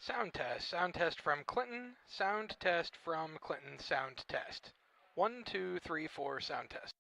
Sound test from Clinton. Sound test from Clinton. Sound test. 1, 2, 3, 4. Sound test.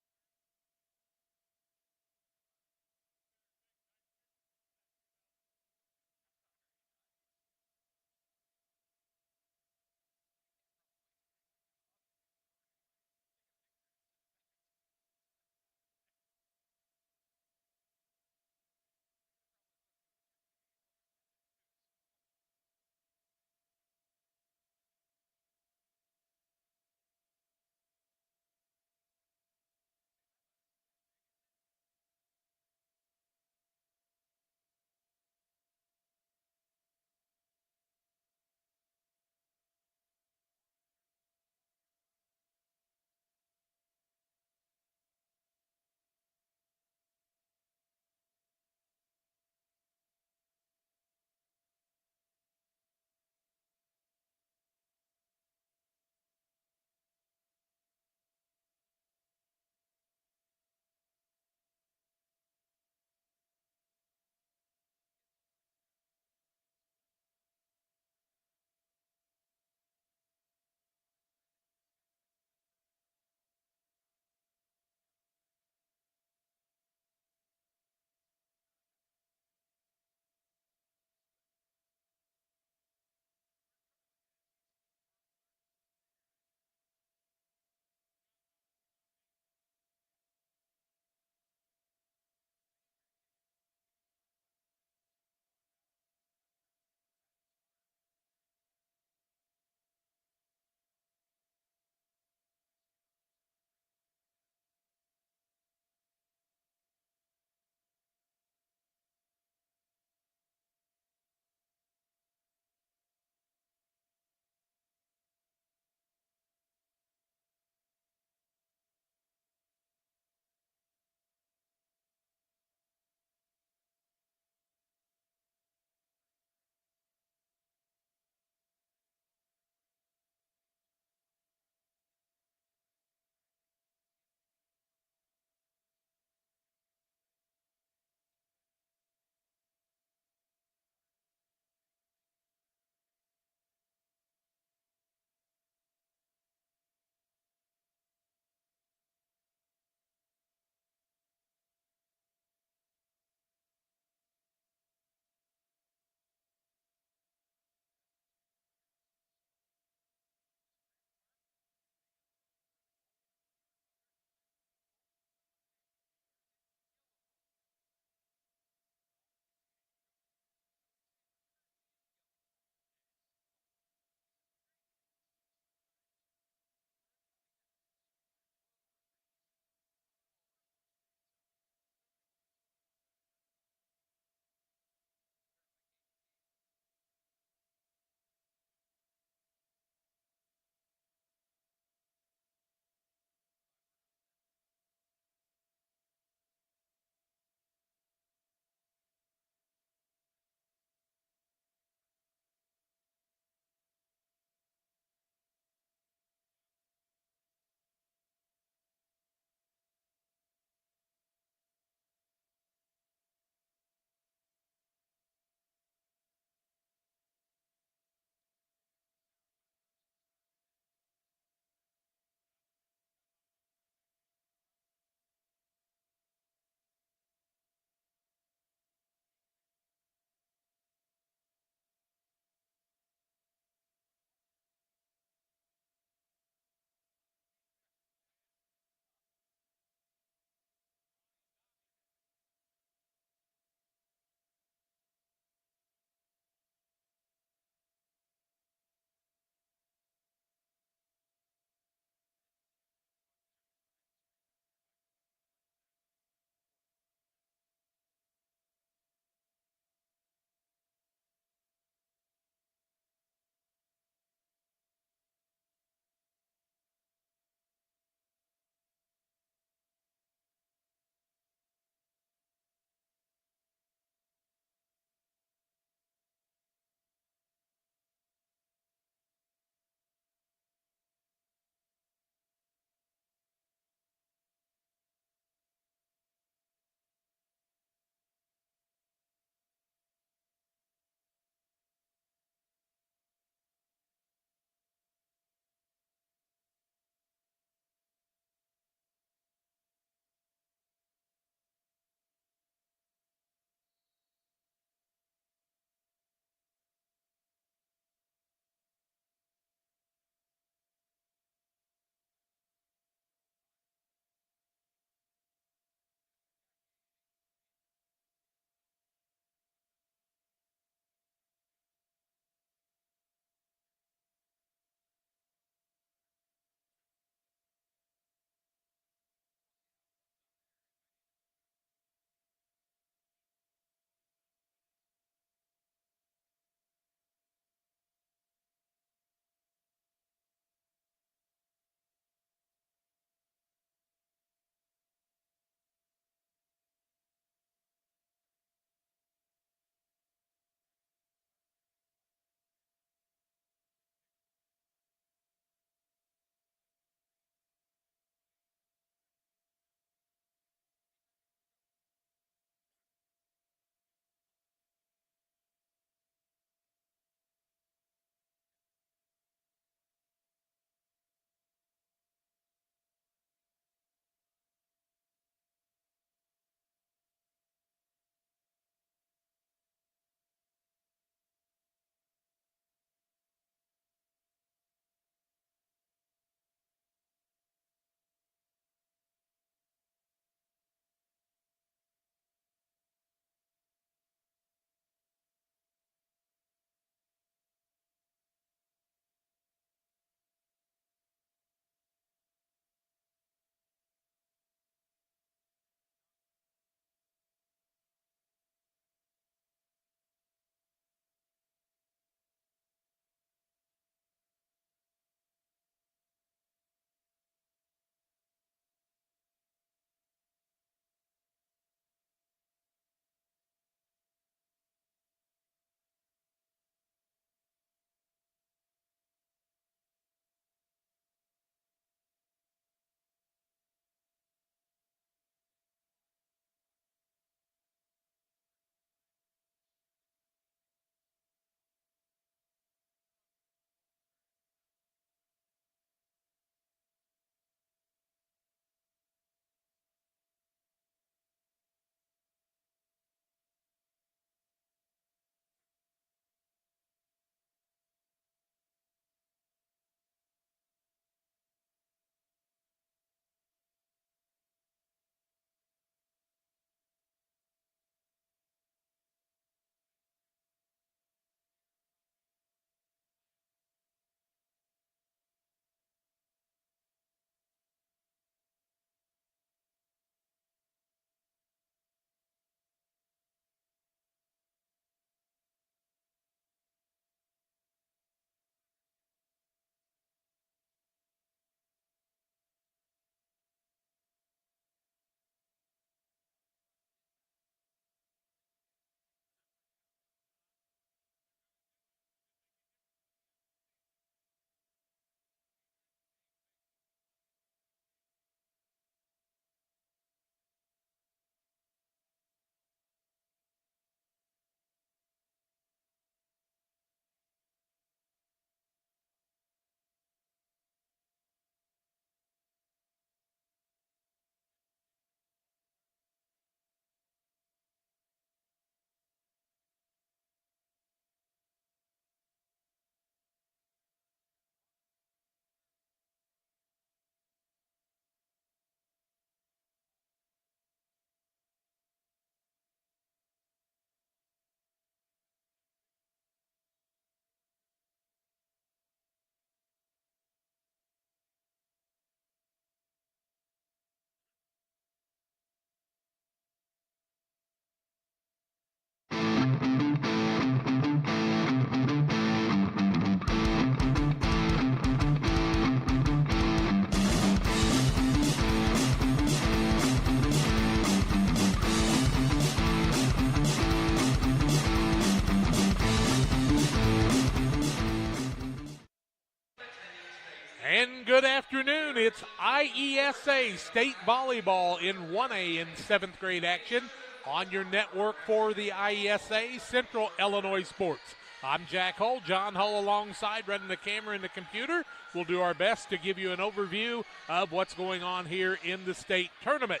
it's IESA State Volleyball in 1A in 7th grade action on your network for the IESA Central Illinois Sports. I'm Jack Hull, John Hull alongside, running the camera and the computer. We'll do our best to give you an overview of what's going on here in the state tournament.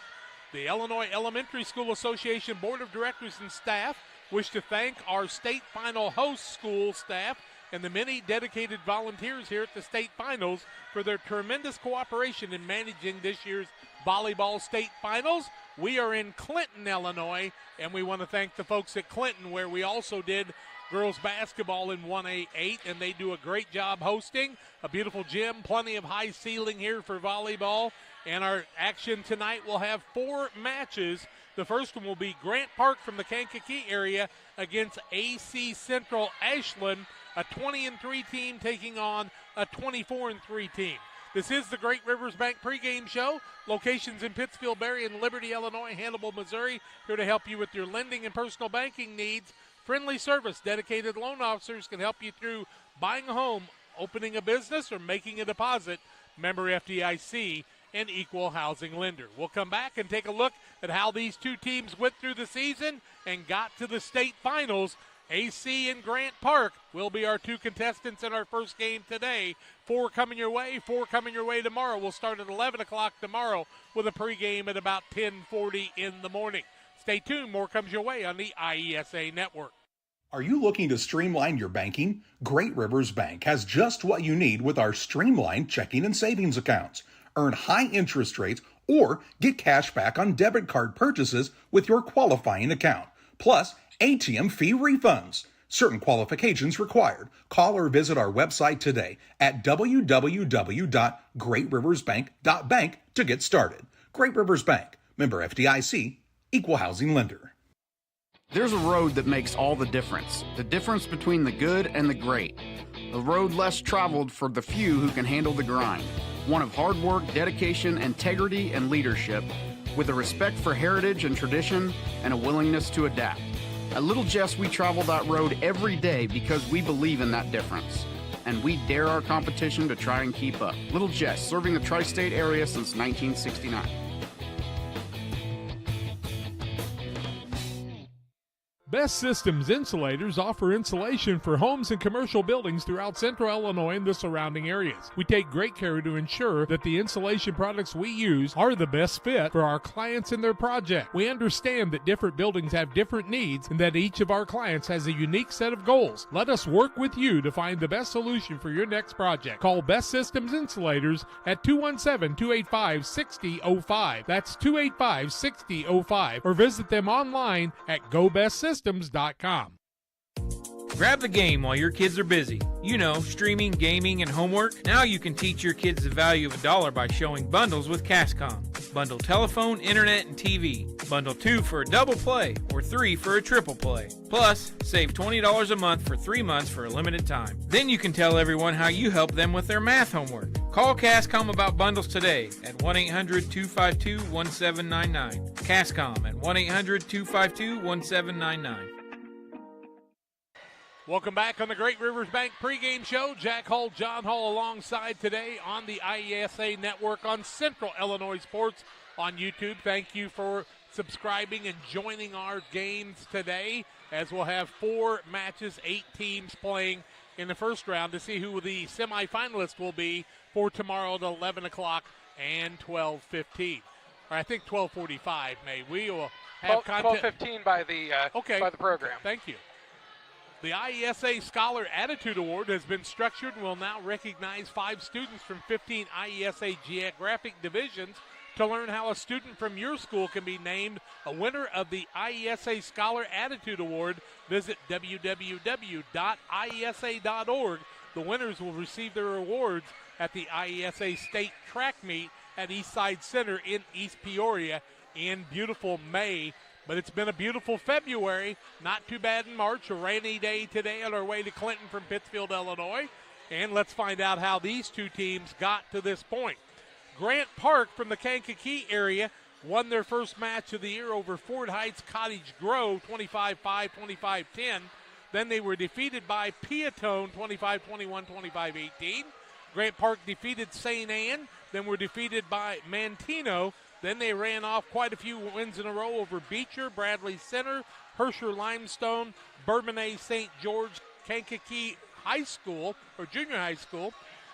The Illinois Elementary School Association Board of Directors and staff wish to thank our state final host school staff and the many dedicated volunteers here at the state finals for their tremendous cooperation in managing this year's volleyball state finals. We are in Clinton, Illinois, and we want to thank the folks at Clinton, where we also did girls basketball in 1A8, and they do a great job hosting. A beautiful gym, plenty of high ceiling here for volleyball. And our action tonight will have 4 matches. The first one will be Grant Park from the Kankakee area against AC Central Ashland, a 20-3 team taking on a 24-3 team. This is the Great Rivers Bank pregame show. Locations in Pittsfield, Berry, and Liberty, Illinois, Hannibal, Missouri, here to help you with your lending and personal banking needs. Friendly service, dedicated loan officers can help you through buying a home, opening a business, or making a deposit. Member FDIC and equal housing lender. We'll come back and take a look at how these two teams went through the season and got to the state finals. AC and Grant Park will be our 2 contestants in our first game today. 4 coming your way, 4 coming your way tomorrow. We'll start at 11 o'clock tomorrow with a pregame at about 10:40 in the morning. Stay tuned. More comes your way on the IESA network. Are you looking to streamline your banking? Great Rivers Bank has just what you need with our streamlined checking and savings accounts. Earn high interest rates or get cash back on debit card purchases with your qualifying account. Plus, ATM fee refunds. Certain qualifications required. Call or visit our website today at www.greatriversbank.bank to get started. Great Rivers Bank, member FDIC, equal housing lender. There's a road that makes all the difference between the good and the great. A road less traveled for the few who can handle the grind. One of hard work, dedication, integrity, and leadership, with a respect for heritage and tradition and a willingness to adapt. At Little Jess, we travel that road every day because we believe in that difference. And we dare our competition to try and keep up. Little Jess, serving the tri-state area since 1969. Best Systems Insulators offer insulation for homes and commercial buildings throughout central Illinois and the surrounding areas. We take great care to ensure that the insulation products we use are the best fit for our clients and their project. We understand that different buildings have different needs and that each of our clients has a unique set of goals. Let us work with you to find the best solution for your next project. Call Best Systems Insulators at 217-285-6005. That's 285-6005. Or visit them online at GoBestSystems.com. Grab the game while your kids are busy. You know, streaming, gaming, and homework. Now you can teach your kids the value of $1 by showing bundles with Cascom. Bundle telephone, internet, and TV. Bundle 2 for a double play or 3 for a triple play. Plus, save $20 a month for 3 months for a limited time. Then you can tell everyone how you help them with their math homework. Call Cascom about bundles today at 1-800-252-1799. Cascom at 1-800-252-1799. Welcome back on the Great Rivers Bank pregame show. Jack Hull, John Hull alongside today on the IESA network on Central Illinois Sports on YouTube. Thank you for subscribing and joining our games today, as we'll have 4 matches, 8 teams playing in the first round to see who the semifinalists will be for tomorrow at 11 o'clock and 12:15. Or I think 12:45, we will have 12:15 by the program. Thank you. The IESA Scholar Attitude Award has been structured and will now recognize 5 students from 15 IESA geographic divisions. To learn how a student from your school can be named a winner of the IESA Scholar Attitude Award, visit www.iesa.org. The winners will receive their awards at the IESA State Track Meet at Eastside Center in East Peoria in beautiful May. But it's been a beautiful February, not too bad in March, a rainy day today on our way to Clinton from Pittsfield, Illinois. And let's find out how these two teams got to this point. Grant Park from the Kankakee area won their first match of the year over Ford Heights Cottage Grove, 25-5, 25-10. Then they were defeated by Peatone, 25-21, 25-18. Grant Park defeated St. Anne then were defeated by Manteno. Then they ran off quite a few wins in a row over Beecher, Bradley Center, Herscher Limestone, Bourbonnais St. George, Kankakee High School, or Junior High School,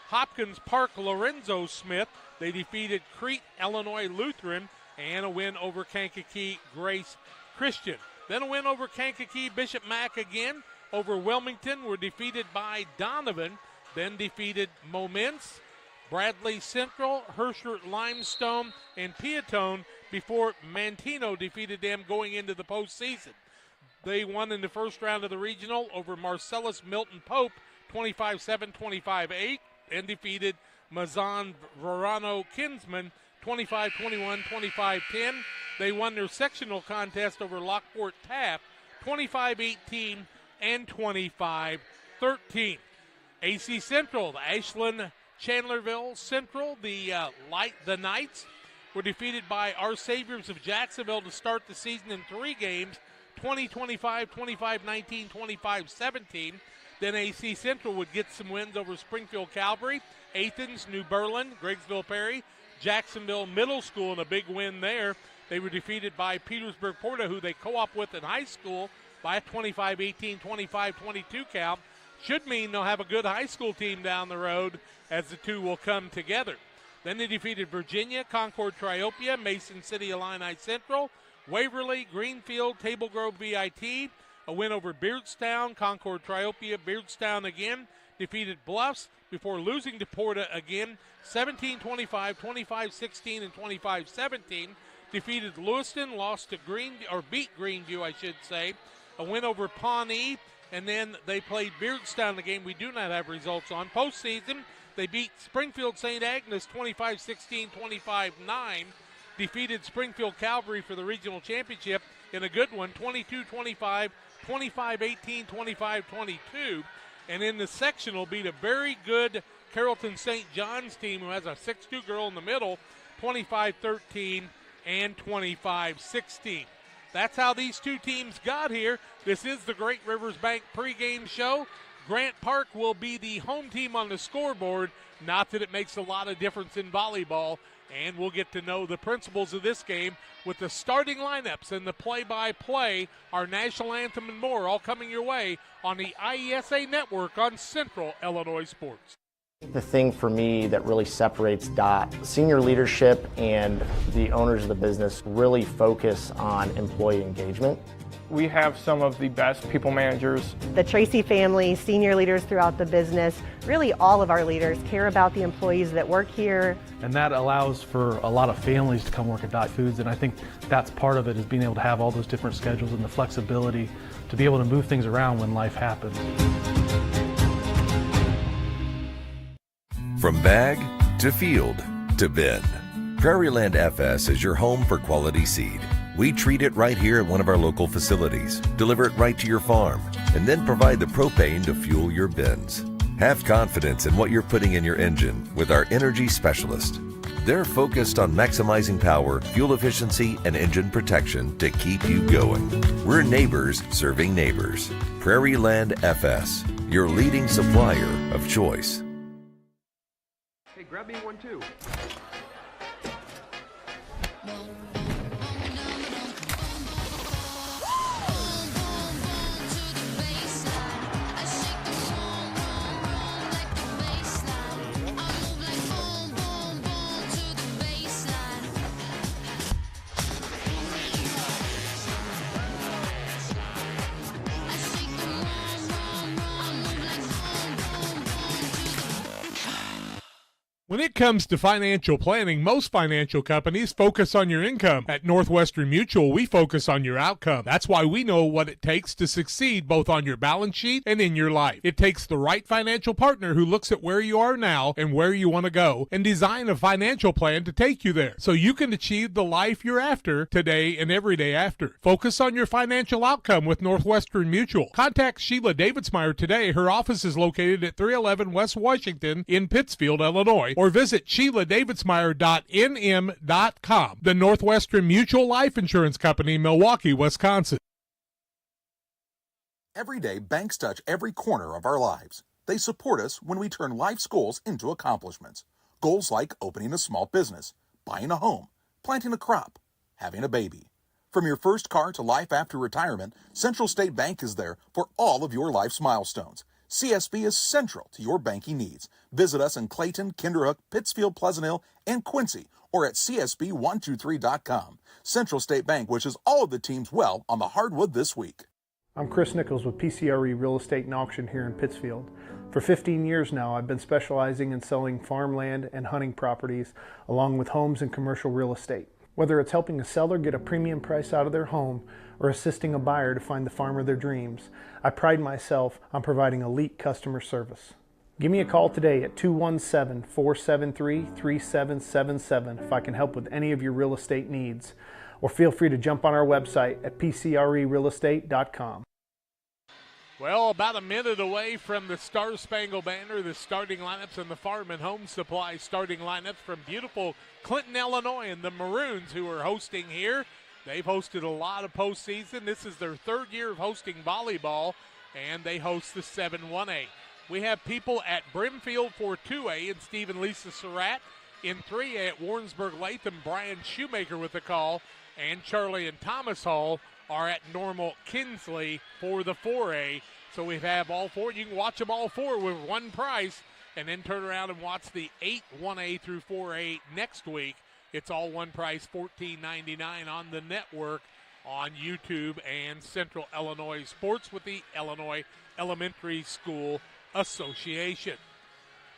Hopkins Park Lorenzo Smith. They defeated Crete Illinois Lutheran, and a win over Kankakee Grace Christian. Then a win over Kankakee Bishop Mack again. Over Wilmington were defeated by Donovan, then defeated Moments, Bradley Central, Herscher Limestone, and Piatone before Manteno defeated them going into the postseason. They won in the first round of the regional over Marcellus Milton Pope 25-7, 25-8, and defeated Mazan Verano Kinsman 25-21, 25-10. They won their sectional contest over Lockport Taft 25-18 and 25-13. AC Central, the Ashland Chandlerville Central, the Knights were defeated by Our Saviors of Jacksonville to start the season in 3 games, 20-25, 25-19, 25-17. Then AC Central would get some wins over Springfield Calvary, Athens, New Berlin, Griggsville Perry, Jacksonville Middle School, and a big win there. They were defeated by Petersburg Porta, who they co-op with in high school, by a 25-18, 25-22 count. Should mean they'll have a good high school team down the road as the two will come together. Then they defeated Virginia, Concord Triopia, Mason City Illini Central, Waverly, Greenfield, Table Grove VIT, a win over Beardstown, Concord Triopia, Beardstown again, defeated Bluffs before losing to Porta again, 17-25, 25-16, and 25-17. Defeated Lewiston, lost to beat Greenview, I should say. A win over Pawnee, and then they played Beardstown, the game we do not have results on. Postseason, they beat Springfield St. Agnes 25-16, 25-9. Defeated Springfield Calvary for the regional championship in a good one, 22-25, 25-18, 25-22. And in the sectional, beat a very good Carrollton St. John's team who has a 6'2" girl in the middle, 25-13 and 25-16. That's how these two teams got here. This is the Great Rivers Bank pregame show. Grant Park will be the home team on the scoreboard. Not that it makes a lot of difference in volleyball. And we'll get to know the principles of this game with the starting lineups and the play-by-play, our national anthem and more, all coming your way on the IESA network on Central Illinois Sports. The thing for me that really separates DOT, senior leadership and the owners of the business really focus on employee engagement. We have some of the best people managers. The Tracy family, senior leaders throughout the business, really all of our leaders care about the employees that work here. And that allows for a lot of families to come work at Dot Foods, and I think that's part of it, is being able to have all those different schedules and the flexibility to be able to move things around when life happens. From bag to field to bin, Prairieland FS is your home for quality seed. We treat it right here at one of our local facilities, deliver it right to your farm, and then provide the propane to fuel your bins. Have confidence in what you're putting in your engine with our energy specialist. They're focused on maximizing power, fuel efficiency, and engine protection to keep you going. We're neighbors serving neighbors. Prairieland FS, your leading supplier of choice. Hey, grab me one too. When it comes to financial planning, most financial companies focus on your income. At Northwestern Mutual, we focus on your outcome. That's why we know what it takes to succeed both on your balance sheet and in your life. It takes the right financial partner who looks at where you are now and where you want to go and design a financial plan to take you there so you can achieve the life you're after today and every day after. Focus on your financial outcome with Northwestern Mutual. Contact Sheila Davidsmeyer today. Her office is located at 311 West Washington in Pittsfield, Illinois, or visit SheilaDavidsmeyer.nm.com. The Northwestern Mutual Life Insurance Company, Milwaukee, Wisconsin. Every day, banks touch every corner of our lives. They support us when we turn life's goals into accomplishments. Goals like opening a small business, buying a home, planting a crop, having a baby. From your first car to life after retirement, Central State Bank is there for all of your life's milestones. CSB is central to your banking needs. Visit us in Clayton, Kinderhook, Pittsfield, Pleasant Hill, and Quincy, or at csb123.com. Central State Bank wishes all of the teams well on the hardwood this week. I'm Chris Nichols with PCRE Real Estate and Auction here in Pittsfield. For 15 years now, I've been specializing in selling farmland and hunting properties, along with homes and commercial real estate. Whether it's helping a seller get a premium price out of their home or assisting a buyer to find the farm of their dreams, I pride myself on providing elite customer service. Give me a call today at 217-473-3777 if I can help with any of your real estate needs, or feel free to jump on our website at pcrerealestate.com. Well, about a minute away from the Star Spangled Banner, the starting lineups and the Farm and Home Supply starting lineups from beautiful Clinton, Illinois, and the Maroons, who are hosting here. They've hosted a lot of postseason. This is their third year of hosting volleyball, and they host the 7-1A. We have people at Brimfield for 2A and Steve and Lisa Surratt. In 3A at Warrensburg Latham, Brian Shoemaker with the call, and Charlie and Thomas Hall are at Normal Kinsley for the 4A. So we have all four. You can watch them all four with one price and then turn around and watch the 8 1A through 4A next week. It's all one price, $14.99 on the network on YouTube and Central Illinois Sports with the Illinois Elementary School Association.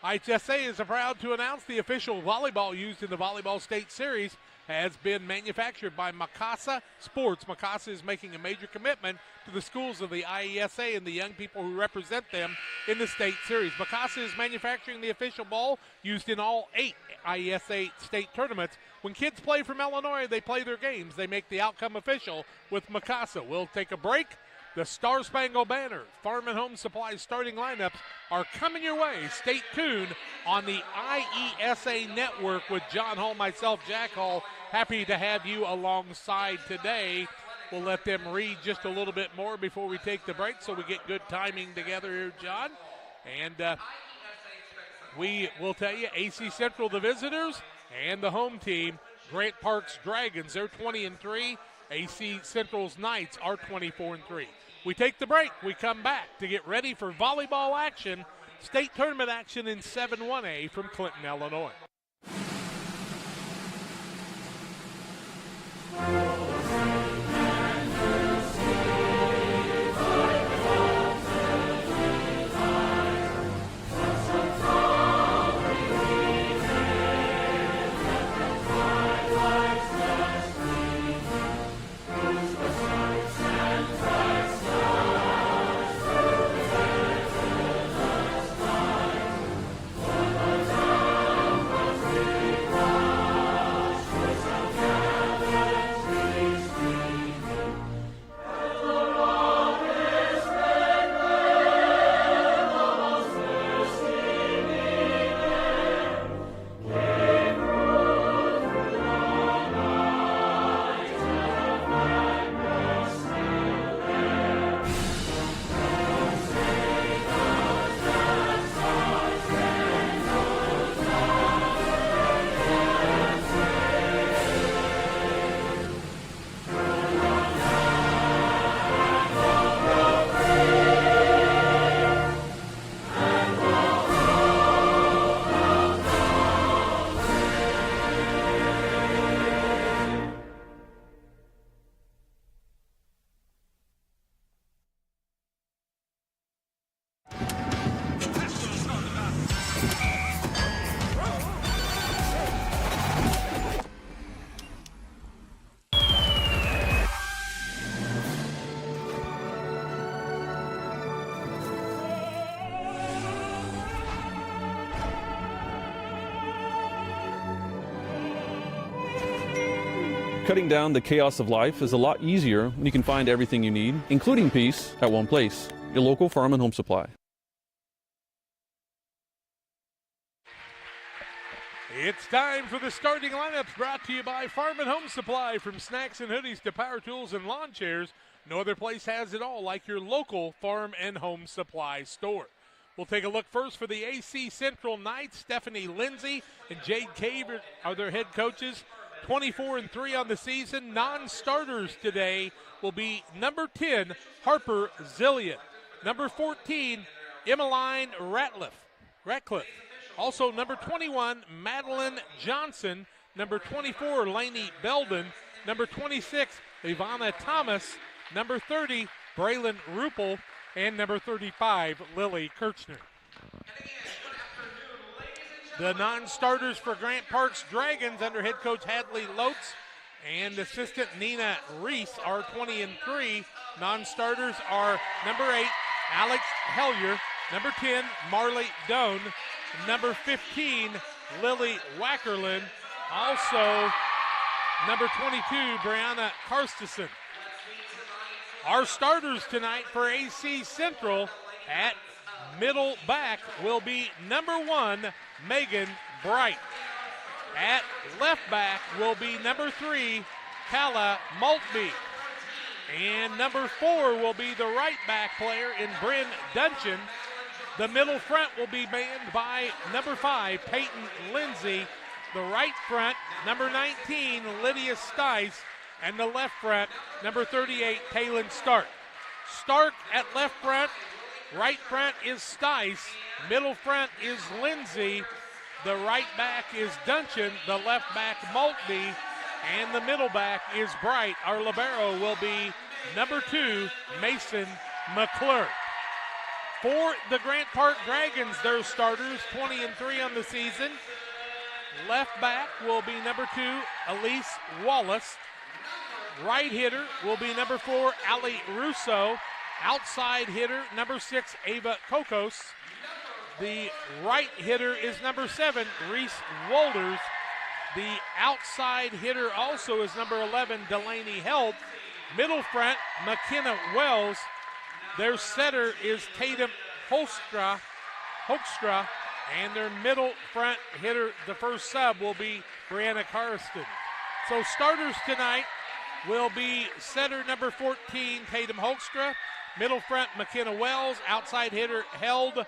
IESA is proud to announce the official volleyball used in the Volleyball State Series has been manufactured by Mikasa Sports. Mikasa is making a major commitment to the schools of the IESA and the young people who represent them in the state series. Mikasa is manufacturing the official ball used in all 8 IESA state tournaments. When kids play from Illinois, they play their games. They make the outcome official with Mikasa. We'll take a break. The Star Spangled Banner, Farm and Home Supply starting lineups are coming your way. Stay tuned on the IESA network with John Hall, myself, Jack Hall. Happy to have you alongside today. We'll let them read just a little bit more before we take the break so we get good timing together here, John. And we will tell you, AC Central, the visitors, and the home team, Grant Park's Dragons, they're 20-3. AC Central's Knights are 24-3. We take the break. We come back to get ready for volleyball action, state tournament action in 7-1A from Clinton, Illinois. Cutting down the chaos of life is a lot easier when you can find everything you need, including peace, at one place. Your local Farm and Home Supply. It's time for the starting lineups brought to you by Farm and Home Supply. From snacks and hoodies to power tools and lawn chairs, no other place has it all like your local Farm and Home Supply store. We'll take a look first for the AC Central Knights. Stephanie Lindsay and Jade Cave are their head coaches. 24-3 on the season. Non-starters today will be number 10, Harper Zillion. Number 14, Emmeline Ratcliffe. Also number 21, Madeline Johnson. Number 24, Lainey Belden. Number 26, Ivana Thomas. Number 30, Braylon Ruppel. And number 35, Lily Kirchner. The non-starters for Grant Park's Dragons under head coach Hadley Lotz and assistant Nina Reese are 20-3. Non-starters are number 8, Alex Hellier. Number 10, Marley Doan. Number 15, Lily Wackerlin. Also, number 22, Brianna Karstison. Our starters tonight for AC Central at middle back will be number 1, Megan Bright. At left back will be number 3, Kala Maltby. And number 4 will be the right back player in Bryn Dungeon. The middle front will be manned by number 5, Peyton Lindsay. The right front, number 19, Lydia Stice. And the left front, number 38, Kaylin Stark. Stark at left front. Right front is Stice. Middle front is Lindsay. The right back is Dungeon. The left back, Maltby. And the middle back is Bright. Our libero will be number 2, Mason McClure. For the Grant Park Dragons, their starters, 20-3 on the season. Left back will be number 2, Elise Wallace. Right hitter will be number 4, Ali Russo. Outside hitter, number 6, Ava Kokos. The right hitter is number 7, Reese Wolders. The outside hitter also is number 11, Delaney Help. Middle front, McKenna Wells. Their setter is Tatum Hoekstra. And their middle front hitter, the first sub, will be Brianna Carston. So starters tonight will be setter number 14, Tatum Hoekstra. Middle front, McKenna Wells. Outside hitter, Held.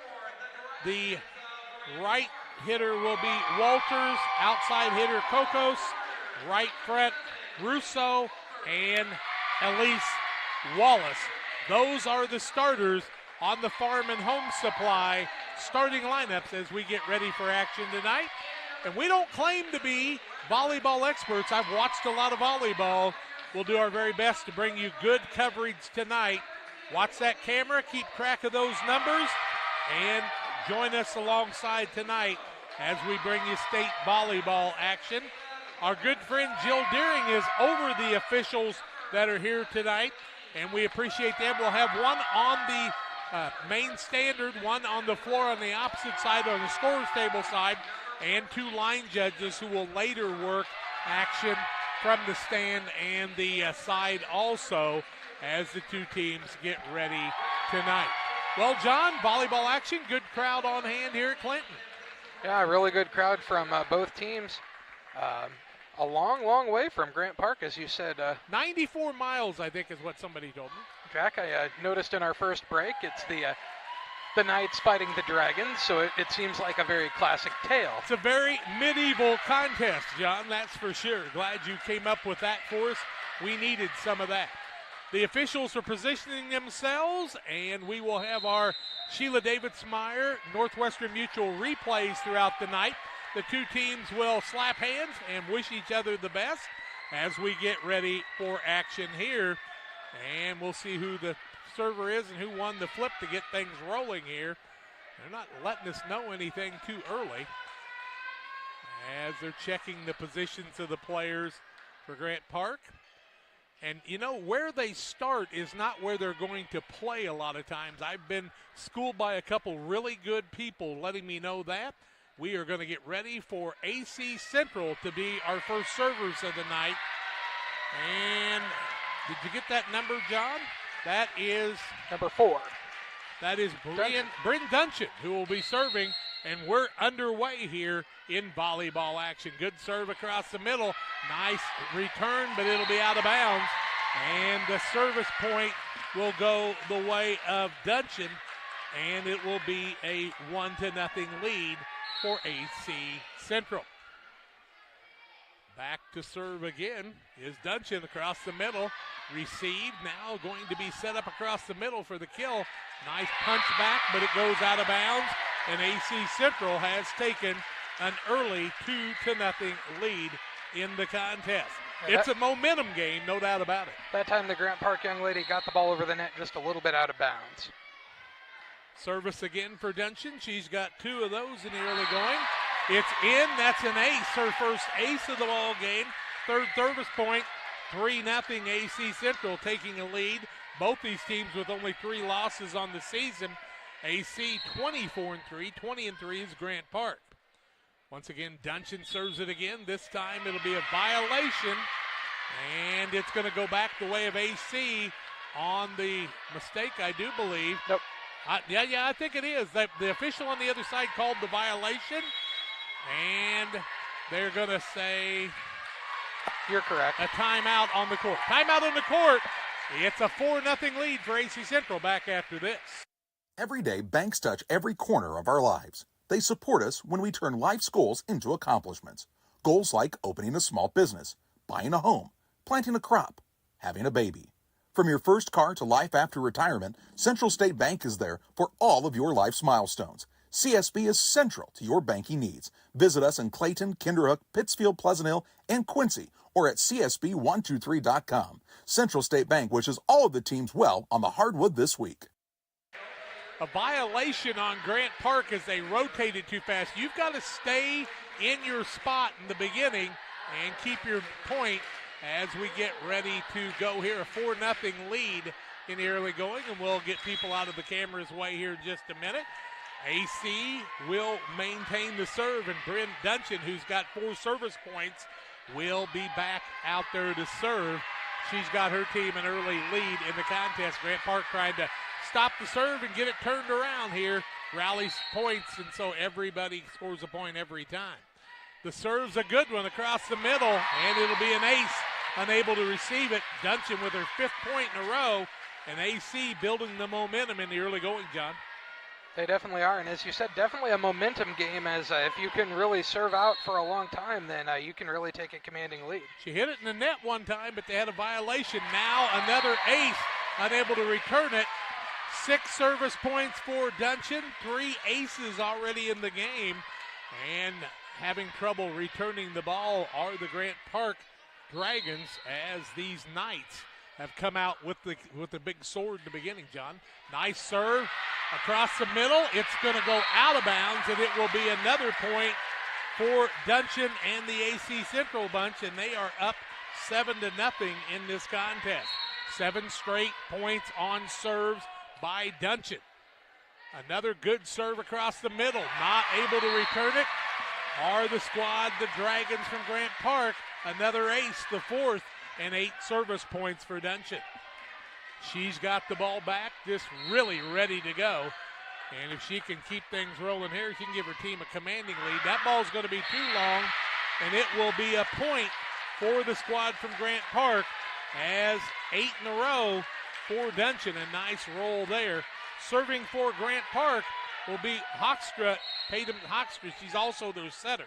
The right hitter will be Walters. Outside hitter, Kokos. Right front, Russo and Elise Wallace. Those are the starters on the Farm and Home Supply starting lineups as we get ready for action tonight. And we don't claim to be volleyball experts. I've watched a lot of volleyball. We'll do our very best to bring you good coverage tonight. Watch that camera, keep track of those numbers, and join us alongside tonight as we bring you state volleyball action. Our good friend Jill Deering is over the officials that are here tonight, and we appreciate them. We'll have one on the main standard, one on the floor on the opposite side, on the scorer's table side, and 2 line judges who will later work action from the stand and the side also as the 2 teams get ready tonight. Well, John, volleyball action, good crowd on hand here at Clinton. Yeah, really good crowd from both teams. A long way from Grant Park, as you said. 94 miles, I think, is what somebody told me. Jack, I noticed in our first break, it's the Knights fighting the Dragons, so it seems like a very classic tale. It's a very medieval contest, John, that's for sure. Glad you came up with that for us. We needed some of that. The officials are positioning themselves, and we will have our Sheila Davidsmeyer Northwestern Mutual replays throughout the night. The 2 teams will slap hands and wish each other the best as we get ready for action here. And we'll see who the server is and who won the flip to get things rolling here. They're not letting us know anything too early as they're checking the positions of the players for Grant Park. And, you know, where they start is not where they're going to play a lot of times. I've been schooled by a couple really good people letting me know that. We are going to get ready for AC Central to be our first servers of the night. And did you get that number, John? That is number 4. That is Bryn Dungeon, who will be serving, and we're underway here in volleyball action. Good serve across the middle. Nice return, but it'll be out of bounds. And the service point will go the way of Dungeon. and it will be a 1-0 lead for AC Central. Back to serve again is Duncan across the middle. Received, now going to be set up across the middle for the kill. Nice punch back, but it goes out of bounds, and AC Central has taken an early 2-0 lead in the contest. It's a momentum game, no doubt about it. That time the Grant Park young lady got the ball over the net just a little bit out of bounds. Service again for Duncan. She's got 2 of those in the early going. It's in. That's an ace, her first ace of the ball game. Third service point, 3-0 AC Central taking a lead. Both these teams with only 3 losses on the season. AC 24-3, 20-3 is Grant Park. Once again, Duncan serves it again. This time it'll be a violation, and it's going to go back the way of AC on the mistake, I do believe. Nope. I think it is. The official on the other side called the violation, and they're going to say... You're correct. A timeout on the court. Timeout on the court. It's a 4-0 lead for AC Central back after this. Every day, banks touch every corner of our lives. They support us when we turn life's goals into accomplishments. Goals like opening a small business, buying a home, planting a crop, having a baby. From your first car to life after retirement, Central State Bank is there for all of your life's milestones. CSB is central to your banking needs. Visit us in Clayton, Kinderhook, Pittsfield, Pleasant Hill, and Quincy, or at csb123.com. Central State Bank wishes all of the teams well on the hardwood this week. A violation on Grant Park as they rotated too fast. You've got to stay in your spot in the beginning and keep your point as we get ready to go here. A 4-0 lead in the early going, and we'll get people out of the camera's way here in just a minute. AC will maintain the serve, and Bryn Duncan, who's got 4 service points, will be back out there to serve. She's got her team an early lead in the contest. Grant Park trying to stop the serve and get it turned around here. Rallies points, and so everybody scores a point every time. The serve's a good one across the middle, and it'll be an ace. Unable to receive it. Duncan with her 5th point in a row, and AC building the momentum in the early going, John. They definitely are, and as you said, definitely a momentum game, as if you can really serve out for a long time, then you can really take a commanding lead. She hit it in the net one time, but they had a violation. Now another ace, unable to return it. 6 service points for Duncan, 3 aces already in the game, and having trouble returning the ball are the Grant Park Dragons, as these Knights have come out with the big sword in the beginning, John. Nice serve across the middle. It's going to go out of bounds, and it will be another point for Duncan and the AC Central bunch, and they are up 7-0 in this contest. 7 straight points on serves by Duncan. Another good serve across the middle. Not able to return it are the squad, the Dragons from Grant Park. Another ace, the 4th, and 8 service points for Duncan. She's got the ball back, just really ready to go. And if she can keep things rolling here, she can give her team a commanding lead. That ball's going to be too long, and it will be a point for the squad from Grant Park, as 8 in a row for Duncan. A nice roll there. Serving for Grant Park will be Hoekstra, Tatum Hoekstra. She's also their setter.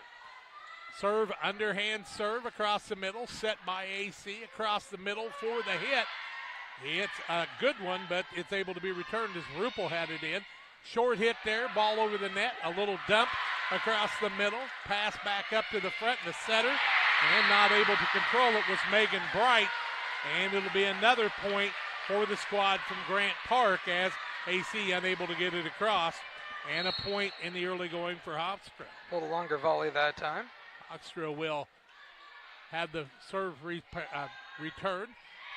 Serve, underhand serve across the middle, set by AC across the middle for the hit. It's a good one, but it's able to be returned as Ruppel had it in. Short hit there, ball over the net, a little dump across the middle, pass back up to the front, the setter, and not able to control it was Megan Bright, and it'll be another point for the squad from Grant Park as AC unable to get it across, and a point in the early going for Hoekstra. A little longer volley that time. Hoekstra will have the serve return.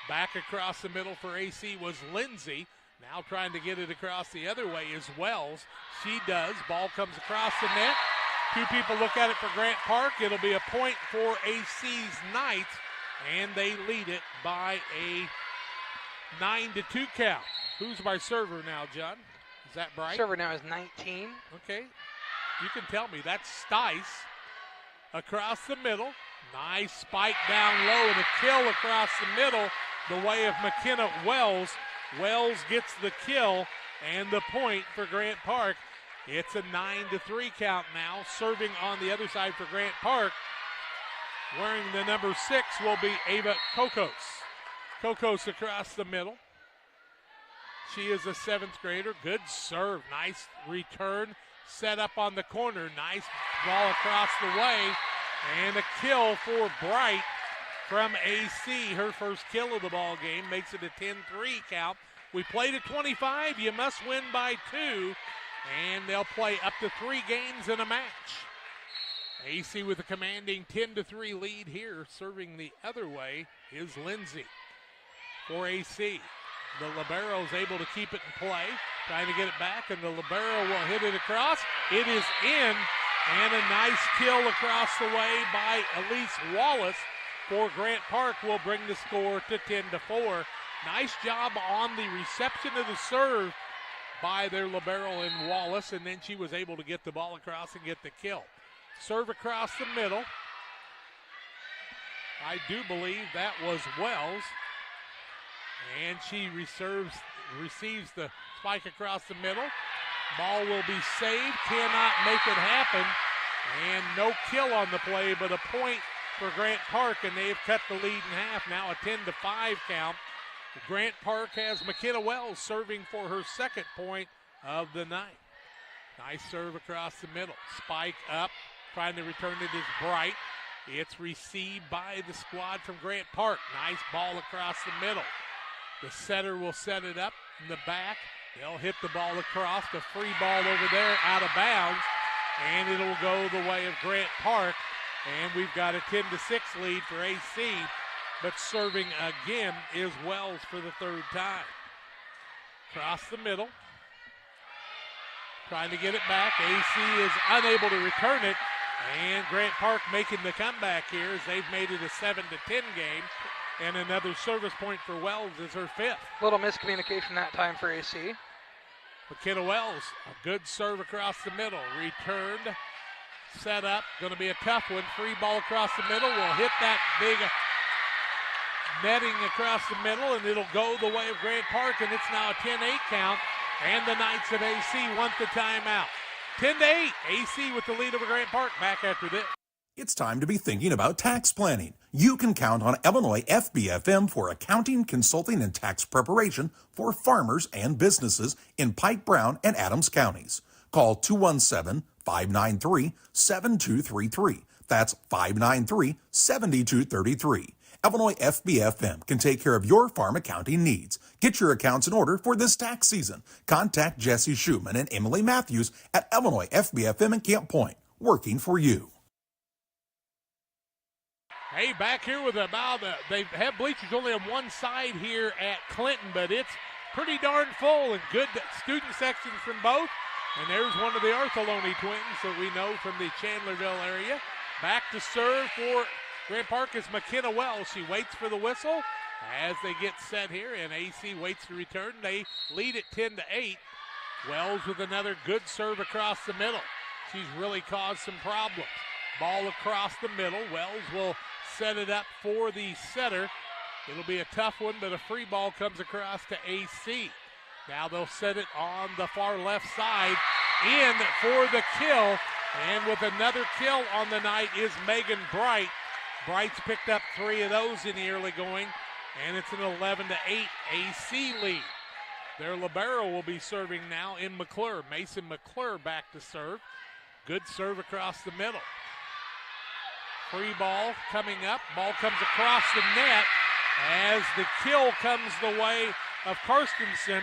Back across the middle for AC was Lindsay. Now trying to get it across the other way is Wells. She does. Ball comes across the net. 2 people look at it for Grant Park. It'll be a point for AC's Knights, and they lead it by a 9-2 count. Who's my server now, John? Is that Bright? Server now is 19. Okay. You can tell me. That's Stice. Across the middle. Nice spike down low and a kill across the middle the way of McKenna Wells. Wells gets the kill, and the point for Grant Park. It's a 9-3 count now. Serving on the other side for Grant Park, wearing the number 6, will be Ava Kokos. Kokos across the middle. She is a 7th grader. Good serve. Nice return. Set up on the corner. Nice ball across the way. And a kill for Bright from AC. Her first kill of the ball game makes it a 10-3 count. We played at 25. You must win by 2. And they'll play up to 3 games in a match. AC with a commanding 10-3 lead here. Serving the other way is Lindsay for AC. The libero is able to keep it in play, trying to get it back, and the libero will hit it across. It is in, and a nice kill across the way by Elise Wallace for Grant Park will bring the score to 10-4. Nice job on the reception of the serve by their libero in Wallace, and then she was able to get the ball across and get the kill. Serve across the middle. I do believe that was Wells. And she receives the spike across the middle. Ball will be saved, cannot make it happen. And no kill on the play, but a point for Grant Park, and they've cut the lead in half. Now a 10-5 count. Grant Park has McKenna Wells serving for her 2nd point of the night. Nice serve across the middle. Spike up, trying to return it is Bright. It's received by the squad from Grant Park. Nice ball across the middle. The setter will set it up in the back. They'll hit the ball across. The free ball over there out of bounds. And it'll go the way of Grant Park. And we've got a 10-6 lead for AC. But serving again is Wells for the 3rd time. Across the middle. Trying to get it back. AC is unable to return it. And Grant Park making the comeback here as they've made it a 7-10 game. And another service point for Wells is her 5th. Little miscommunication that time for AC. McKenna Wells, a good serve across the middle. Returned, set up, going to be a tough one. Free ball across the middle. Will hit that big netting across the middle, and it'll go the way of Grant Park, and it's now a 10-8 count. And the Knights of AC want the timeout. 10-8, AC with the lead over Grant Park. Back after this. It's time to be thinking about tax planning. You can count on Illinois FBFM for accounting, consulting, and tax preparation for farmers and businesses in Pike, Brown, and Adams counties. Call 217-593-7233. That's 593-7233. Illinois FBFM can take care of your farm accounting needs. Get your accounts in order for this tax season. Contact Jesse Schumann and Emily Matthews at Illinois FBFM in Camp Point, working for you. Hey, back here with they have bleachers only on one side here at Clinton, but it's pretty darn full and good student sections from both. And there's one of the Artholoni twins that we know from the Chandlerville area. Back to serve for Grant Park is McKenna Wells. She waits for the whistle as they get set here, and AC waits to return. They lead at 10-8. Wells with another good serve across the middle. She's really caused some problems. Ball across the middle. Wells will set it up for the setter. It'll be a tough one, but a free ball comes across to AC. Now they'll set it on the far left side in for the kill. And with another kill on the night is Megan Bright. Bright's picked up 3 of those in the early going, and it's an 11-8 AC lead. Their libero will be serving now in McClure. Mason McClure back to serve. Good serve across the middle. Free ball coming up. Ball comes across the net as the kill comes the way of Karstensen.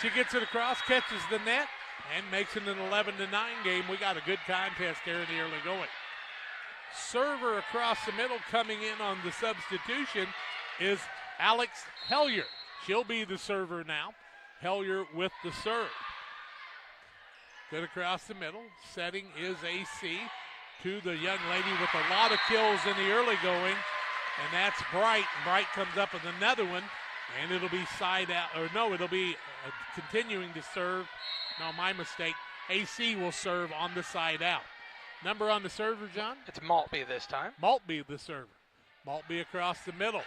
She gets it across, catches the net, and makes it an 11-9 game. We got a good contest there in the early going. Server across the middle coming in on the substitution is Alex Hellier. She'll be the server now. Hellier with the serve. Good across the middle. Setting is AC to the young lady with a lot of kills in the early going, and that's Bright. Bright comes up with another one, and it'll be side out, or no, it'll be continuing to serve. No, my mistake. AC will serve on the side out. Number on the server, John? It's Maltby this time. Maltby the server. Maltby across the middle.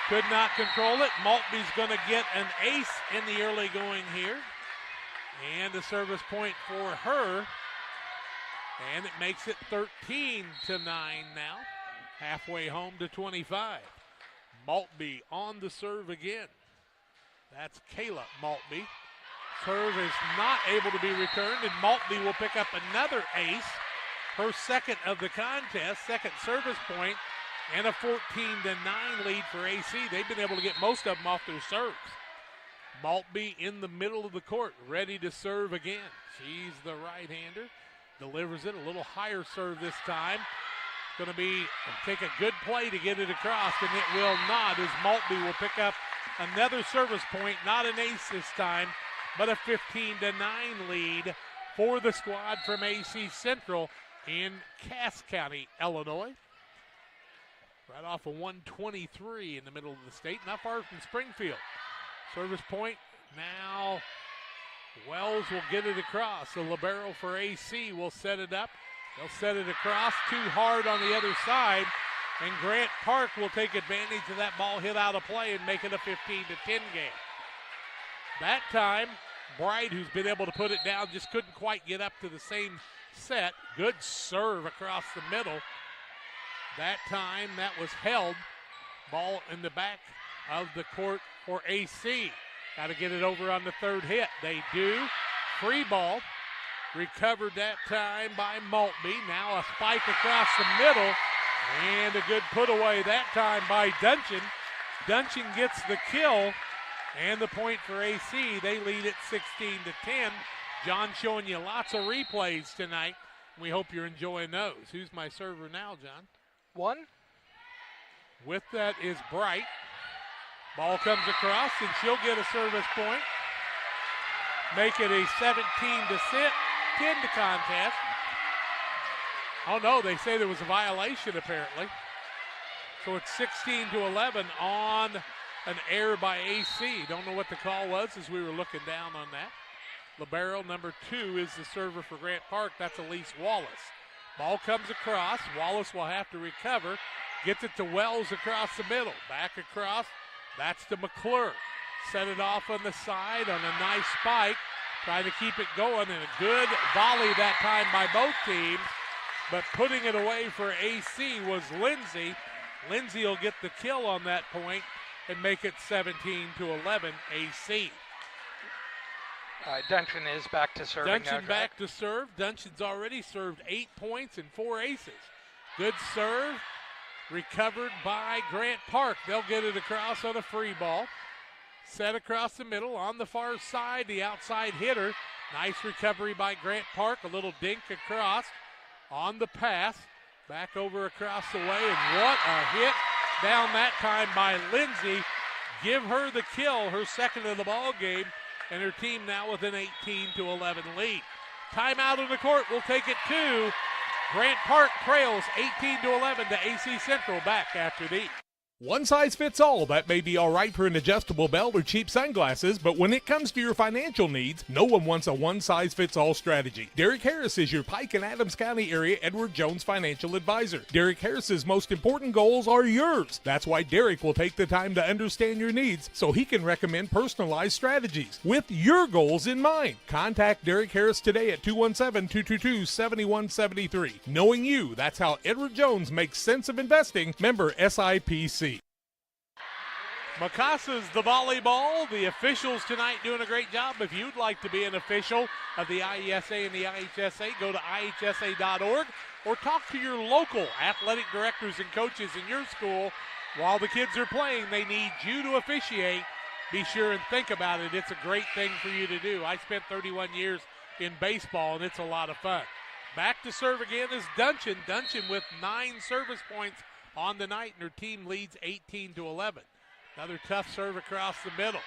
Could not control it. Maltby's going to get an ace in the early going here. And a service point for her. And it makes it 13-9 now. Halfway home to 25. Maltby on the serve again. That's Kayla Maltby. Serve is not able to be returned, and Maltby will pick up another ace. Her second of the contest, second service point, and a 14-9 lead for AC. They've been able to get most of them off their serves. Maltby in the middle of the court, ready to serve again. She's the right-hander. Delivers it a little higher serve this time. Going to take a good play to get it across, and it will not, as Maltby will pick up another service point. Not an ace this time, but a 15-9 lead for the squad from AC Central in Cass County, Illinois. Right off of 123 in the middle of the state, not far from Springfield. Service point now. Wells will get it across. The libero for AC will set it up. They'll set it across too hard on the other side, and Grant Park will take advantage of that ball hit out of play and make it a 15-10 game. That time, Bright, who's been able to put it down, just couldn't quite get up to the same set. Good serve across the middle. That time, that was held. Ball in the back of the court for AC. Got to get it over on the third hit. They do. Free ball. Recovered that time by Maltby. Now a spike across the middle. And a good put away that time by Duncan. Duncan gets the kill. And the point for AC. They lead it 16-10. John showing you lots of replays tonight. We hope you're enjoying those. Who's my server now, John? One. With that is Bright. Ball comes across, and she'll get a service point. Make it a 17-10 contest. Oh, no, they say there was a violation, apparently. So it's 16-11 on an error by AC. Don't know what the call was as we were looking down on that. Libero number 2 is the server for Grant Park. That's Elise Wallace. Ball comes across. Wallace will have to recover. Gets it to Wells across the middle. Back across. That's to McClure. Set it off on the side on a nice spike. Trying to keep it going, and a good volley that time by both teams. But putting it away for AC was Lindsay. Lindsay will get the kill on that point and make it 17-11 AC. Duncan is back to serving. Duncan back to serve. Duncan's already served 8 points and 4 aces. Good serve. Recovered by Grant Park. They'll get it across on a free ball. Set across the middle on the far side. The outside hitter. Nice recovery by Grant Park. A little dink across on the pass. Back over across the way. And what a hit down that time by Lindsay. Give her the kill, her second of the ball game. And her team now with an 18-11 lead. Timeout on the court. We'll take it to Grant Park trails 18-11 to AC Central. Back after these. One size fits all. That may be all right for an adjustable belt or cheap sunglasses, but when it comes to your financial needs, no one wants a one-size-fits-all strategy. Derek Harris is your Pike and Adams County area Edward Jones financial advisor. Derek Harris's most important goals are yours. That's why Derek will take the time to understand your needs so he can recommend personalized strategies with your goals in mind. Contact Derek Harris today at 217-222-7173. Knowing you, that's how Edward Jones makes sense of investing. Member SIPC. Macasa's the volleyball. The officials tonight doing a great job. If you'd like to be an official of the IESA and the IHSA, go to IHSA.org or talk to your local athletic directors and coaches in your school. While the kids are playing, they need you to officiate. Be sure and think about it. It's a great thing for you to do. I spent 31 years in baseball, and it's a lot of fun. Back to serve again is Duncan. Duncan with 9 service points on the night, and her team leads 18-11. Another tough serve across the middle.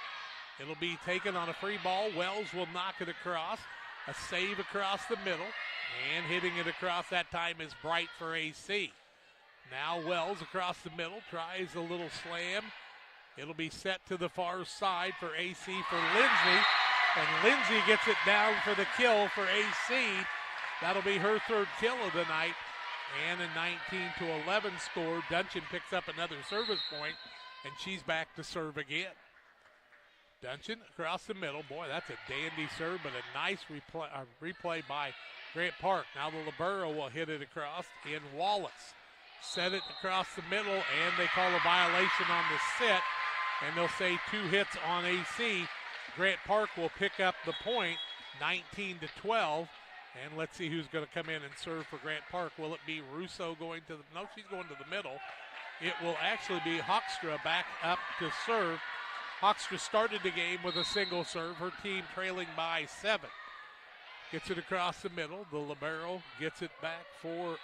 It'll be taken on a free ball. Wells will knock it across. A save across the middle. And hitting it across that time is Bright for AC. Now Wells across the middle tries a little slam. It'll be set to the far side for AC for Lindsay. And Lindsay gets it down for the kill for AC. That'll be her third kill of the night. And a 19-11 score. Duncan picks up another service point. And she's back to serve again. Dungeon across the middle. Boy, that's a dandy serve, but a nice replay by Grant Park. Now the libero will hit it across in Wallace. Set it across the middle, and they call a violation on the sit, and they'll say 2 hits on AC. Grant Park will pick up the point, 19-12. And let's see who's going to come in and serve for Grant Park. Will it be Russo going to the – no, she's going to the middle. It will actually be Hoekstra back up to serve. Hoekstra started the game with a single serve. Her team trailing by 7. Gets it across the middle. The libero gets it back for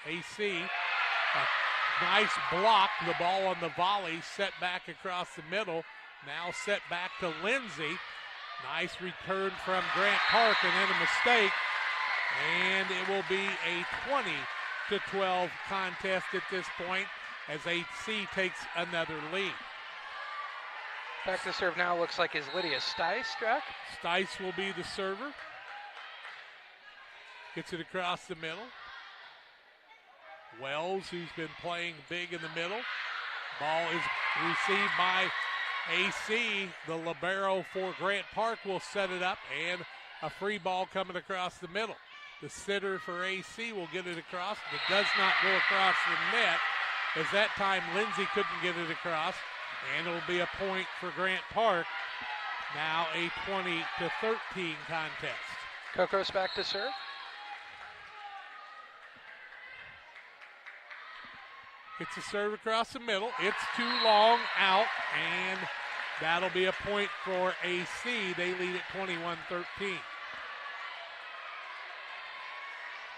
AC. A nice block. The ball on the volley set back across the middle. Now set back to Lindsay. Nice return from Grant Park, and then a mistake. And it will be a 20-12 contest at this point as AC takes another lead. Back to serve now looks like is Lydia Stice, Jack. Stice will be the server. Gets it across the middle. Wells, who's been playing big in the middle. Ball is received by AC. The libero for Grant Park will set it up, and a free ball coming across the middle. The sitter for AC will get it across, but does not go across the net, as that time Lindsay couldn't get it across, and it'll be a point for Grant Park. Now a 20-13 contest. Kokos back to serve. It's a serve across the middle. It's too long out, and that'll be a point for AC. They lead at 21-13.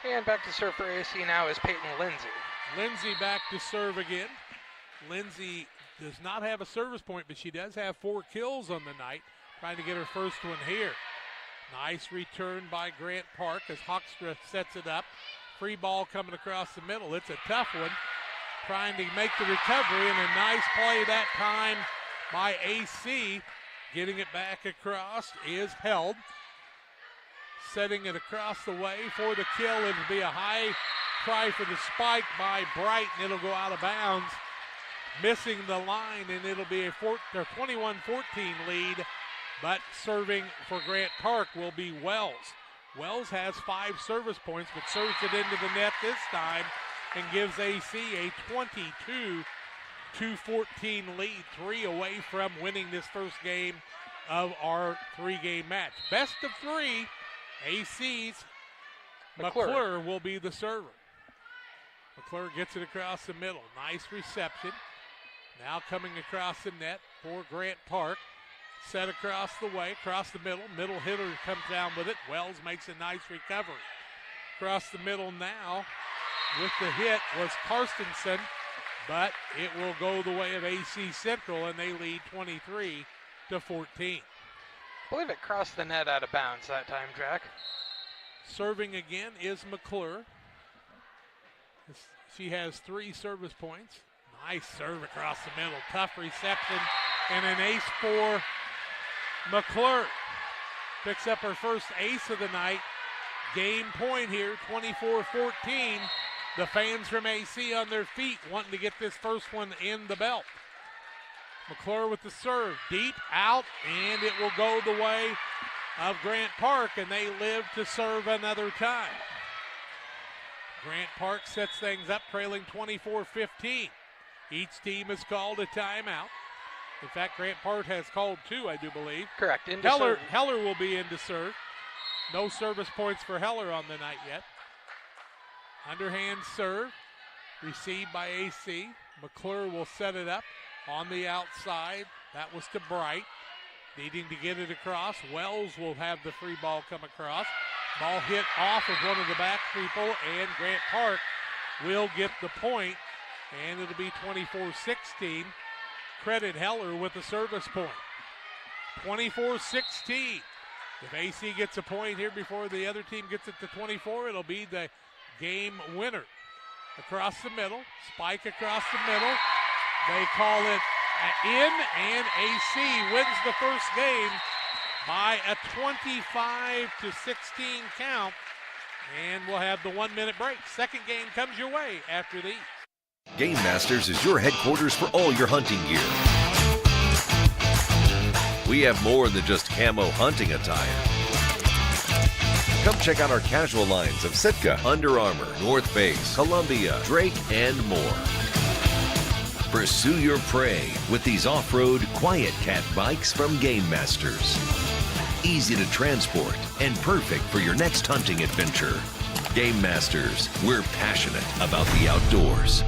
And back to serve for AC now is Peyton Lindsay. Lindsay back to serve again. Lindsay does not have a service point, but she does have 4 kills on the night, trying to get her first one here. Nice return by Grant Park as Hoekstra sets it up. Free ball coming across the middle. It's a tough one. Trying to make the recovery, and a nice play that time by AC. Getting it back across is held. Setting it across the way for the kill. It'll be a high try for the spike by Bright, and it'll go out of bounds. Missing the line, and it'll be a 21-14 lead. But serving for Grant Park will be Wells. Wells has 5 service points, but serves it into the net this time and gives AC a 22-14 lead, 3 away from winning this first game of our 3-game match. Best of 3, AC's McClure will be the server. McClure gets it across the middle. Nice reception. Now coming across the net for Grant Park. Set across the way, across the middle. Middle hitter comes down with it. Wells makes a nice recovery. Across the middle now with the hit was Karstensen, but it will go the way of AC Central, and they lead 23-14. I believe it crossed the net out of bounds that time, Jack. Serving again is McClure. She has 3 service points. Nice serve across the middle. Tough reception, and an ace for McClure. Picks up her first ace of the night. Game point here, 24-14. The fans from AC on their feet wanting to get this first one in the belt. McClure with the serve, deep, out, and it will go the way of Grant Park, and they live to serve another time. Grant Park sets things up, trailing 24-15. Each team has called a timeout. In fact, Grant Park has called 2, I do believe. Correct. Heller will be in to serve. No service points for Heller on the night yet. Underhand serve, received by AC. McClure will set it up on the outside. That was to Bright. Needing to get it across. Wells will have the free ball come across. Ball hit off of one of the back people, and Grant Park will get the point, and it'll be 24-16. Credit Heller with the service point. 24-16. If AC gets a point here before the other team gets it to 24, it'll be the game winner. Across the middle, spike across the middle. They call it in, and AC wins the first game by a 25-16 count, and we'll have the 1-minute break. Second game comes your way after these. Game Masters is your headquarters for all your hunting gear. We We have more than just camo hunting attire. Come check out our casual lines of Sitka, Under Armour, North Face, Columbia, Drake, and more. Pursue your prey with these off-road Quiet Cat bikes from Game Masters. Easy to transport and perfect for your next hunting adventure. Game Masters, we're passionate about the outdoors.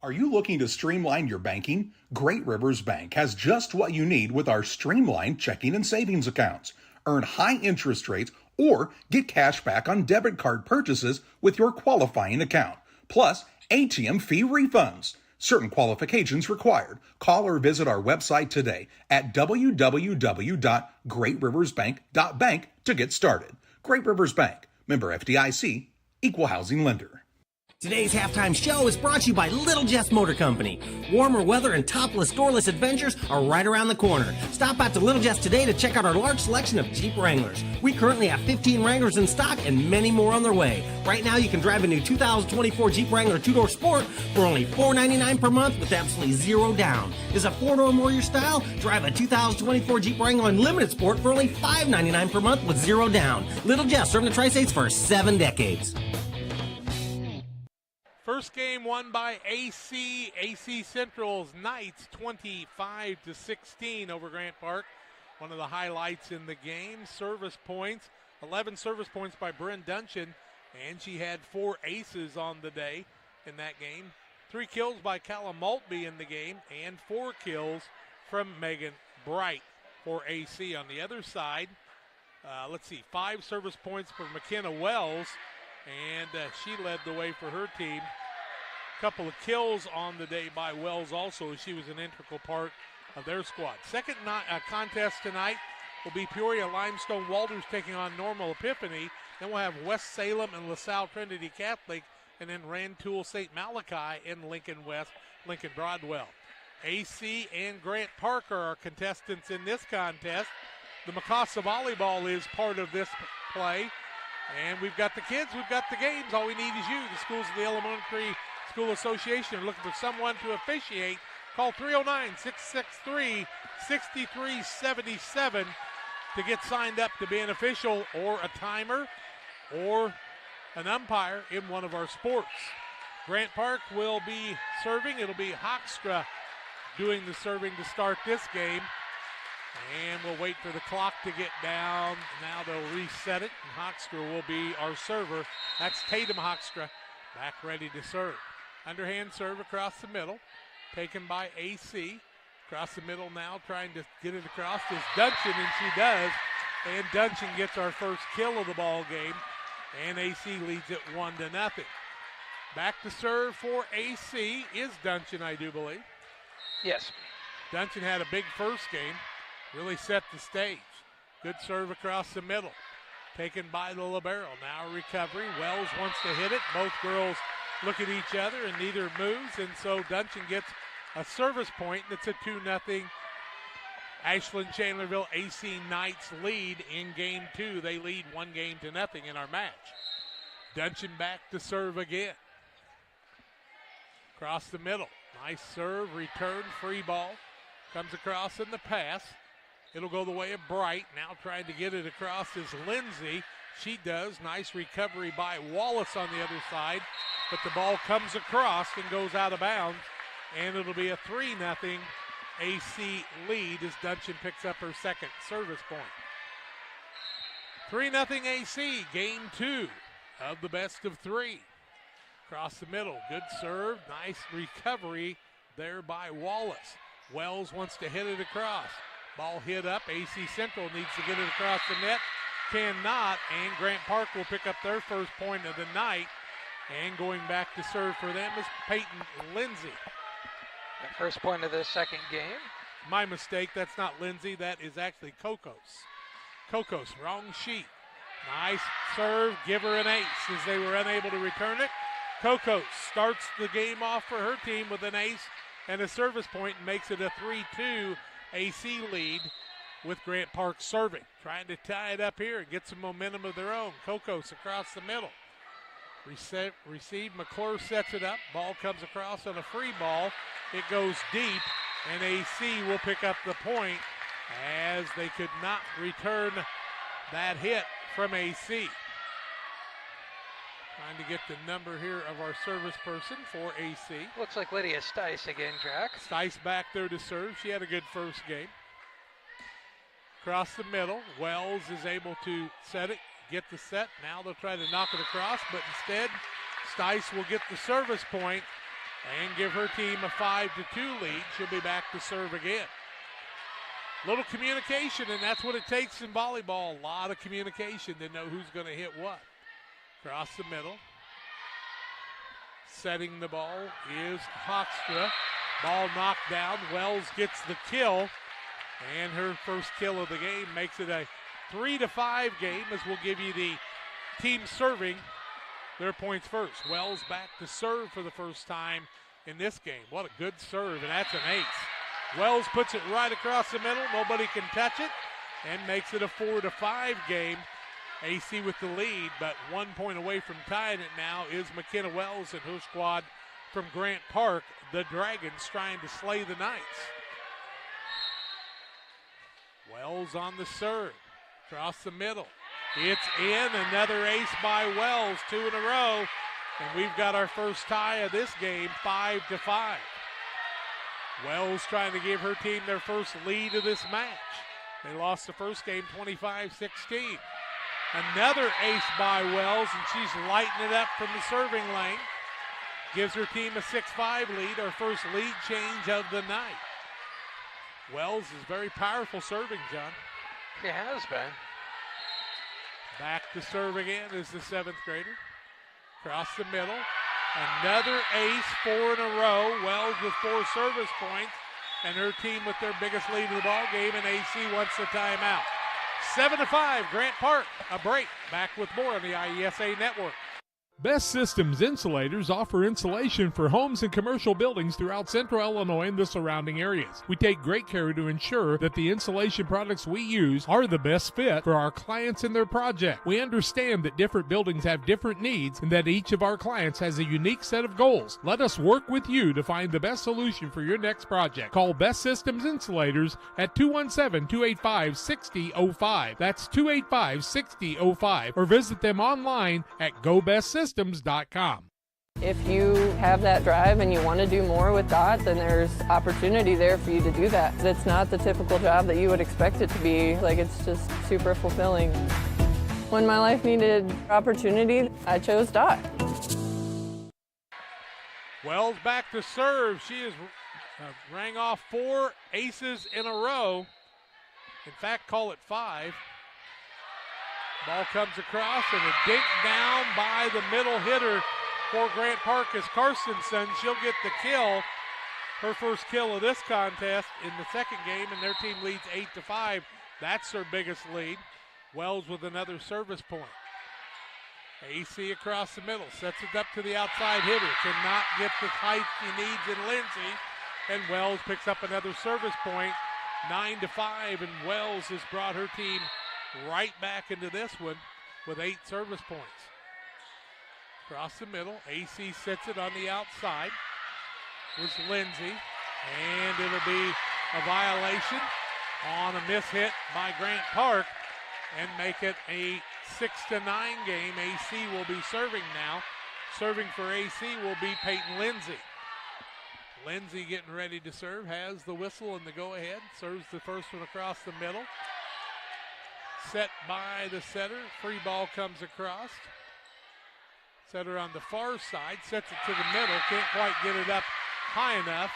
Are you looking to streamline your banking? Great Rivers Bank has just what you need with our streamlined checking and savings accounts. Earn high interest rates or get cash back on debit card purchases with your qualifying account, plus ATM fee refunds. Certain qualifications required. Call or visit our website today at www.greatriversbank.bank to get started. Great Rivers Bank, member FDIC, equal housing lender. Today's halftime show is brought to you by Little Jess Motor Company. Warmer weather and topless, doorless adventures are right around the corner. Stop out to Little Jess today to check out our large selection of Jeep Wranglers. We currently have 15 Wranglers in stock and many more on their way. Right now, you can drive a new 2024 Jeep Wrangler 2-door Sport for only $499 per month with absolutely zero down. Is a 4-door more your style? Drive a 2024 Jeep Wrangler Unlimited Sport for only $599 per month with zero down. Little Jess, serving the Tri-States for 7 decades. First game won by AC. AC Central's Knights 25-16 over Grant Park. One of the highlights in the game. Service points, 11 service points by Bryn Duncan, and she had 4 aces on the day in that game. 3 kills by Callum Maltby in the game, and 4 kills from Megan Bright for AC. On the other side, 5 service points for McKenna Wells, and she led the way for her team. A couple of kills on the day by Wells also. She was an integral part of their squad. Second contest tonight will be Peoria Limestone Walters taking on Normal Epiphany. Then we'll have West Salem and LaSalle Trinity Catholic, and then Rantoul St. Malachi and Lincoln West, Lincoln Broadwell. AC and Grant Park are our contestants in this contest. The Macassa Volleyball is part of this play. And we've got the kids, we've got the games. All we need is you. The schools of the Elementary School Association are looking for someone to officiate. Call 309-663-6377 to get signed up to be an official or a timer or an umpire in one of our sports. Grant Park will be serving. It'll be Hawkstra doing the serving to start this game. And we'll wait for the clock to get down. Now they'll reset it, and Hawkstra will be our server. That's Tatum Hawkstra, back ready to serve. Underhand serve across the middle, taken by AC. Across the middle now, trying to get it across is Duncan, and she does. And Duncan gets our first kill of the ball game, and AC leads it 1-0. Back to serve for AC is Duncan, I do believe. Yes. Duncan had a big first game. Really set the stage. Good serve across the middle. Taken by the libero. Now a recovery. Wells wants to hit it. Both girls look at each other and neither moves. And so Duncan gets a service point. It's a 2-0 Ashland Chandlerville AC Knights lead in game 2. They lead 1-0 in our match. Duncan back to serve again. Across the middle. Nice serve. Return. Free ball. Comes across in the pass. It'll go the way of Bright. Now trying to get it across is Lindsay. She does. Nice recovery by Wallace on the other side. But the ball comes across and goes out of bounds. And it'll be a 3-0 AC lead as Duncan picks up her second service point. 3-0 AC, game 2 of the best of 3. Across the middle. Good serve. Nice recovery there by Wallace. Wells wants to hit it across. Ball hit up. AC Central needs to get it across the net. Cannot. And Grant Park will pick up their first point of the night. And going back to serve for them is Peyton Lindsay. The first point of the second game. My mistake. That's not Lindsay. That is actually Kokos. Kokos, wrong sheet. Nice serve. Give her an ace as they were unable to return it. Kokos starts the game off for her team with an ace and a service point and makes it a 3-2 AC lead with Grant Park serving. Trying to tie it up here and get some momentum of their own. Kokos across the middle. Received. McClure sets it up. Ball comes across on a free ball. It goes deep, and AC will pick up the point as they could not return that hit from AC. Trying to get the number here of our service person for AC. Looks like Lydia Stice again, Jack. Stice back there to serve. She had a good first game. Across the middle, Wells is able to set it, get the set. Now they'll try to knock it across, but instead, Stice will get the service point and give her team a 5-2 lead. She'll be back to serve again. Little communication, and that's what it takes in volleyball. A lot of communication to know who's going to hit what. Across the middle. Setting the ball is Hoekstra. Ball knocked down. Wells gets the kill, and her first kill of the game makes it a 3-5 game, as we'll give you the team serving their points first. Wells back to serve for the first time in this game. What a good serve, and that's an ace. Wells puts it right across the middle. Nobody can touch it, and makes it a 4-5 game. AC with the lead, but 1 point away from tying it now is McKenna Wells and her squad from Grant Park. The Dragons trying to slay the Knights. Wells on the serve. Across the middle. It's in. Another ace by Wells, 2 in a row. And we've got our first tie of this game, 5-5. Wells trying to give her team their first lead of this match. They lost the first game 25-16. Another ace by Wells, and she's lighting it up from the serving lane. Gives her team a 6-5 lead, our first lead change of the night. Wells is very powerful serving, John. He has been. Back to serve again is the 7th grader. Across the middle. Another ace, 4 in a row. Wells with 4 service points, and her team with their biggest lead of the ball game, and AC wants the timeout. 7-5, Grant Park. A break. Back with more on the IESA Network. Best Systems Insulators offer insulation for homes and commercial buildings throughout central Illinois and the surrounding areas. We take great care to ensure that the insulation products we use are the best fit for our clients and their project. We understand that different buildings have different needs and that each of our clients has a unique set of goals. Let us work with you to find the best solution for your next project. Call Best Systems Insulators at 217-285-6005. That's 285-6005, or visit them online at GoBestSystems.com. If you have that drive and you want to do more with DOT, then there's opportunity there for you to do that. It's not the typical job that you would expect it to be. Like, it's just super fulfilling. When my life needed opportunity, I chose DOT. Wells back to serve. She has rang off 4 aces in a row. In fact, call it 5. Ball comes across, and a dink down by the middle hitter for Grant Park is Carstensen. She'll get the kill, her first kill of this contest in the second game, and their team leads 8-5. That's their biggest lead. Wells with another service point. AC across the middle, sets it up to the outside hitter. Cannot get the height he needs in Lindsay, and Wells picks up another service point. 9-5, and Wells has brought her team right back into this one with 8 service points. Across the middle, AC sits it on the outside. Was Lindsay, and it'll be a violation on a miss hit by Grant Park and make it a 6-9 game. AC will be serving now. Serving for AC will be Peyton Lindsay. Lindsay getting ready to serve, has the whistle and the go-ahead. Serves the first one across the middle. Set by the setter. Free ball comes across. Setter on the far side. Sets it to the middle. Can't quite get it up high enough.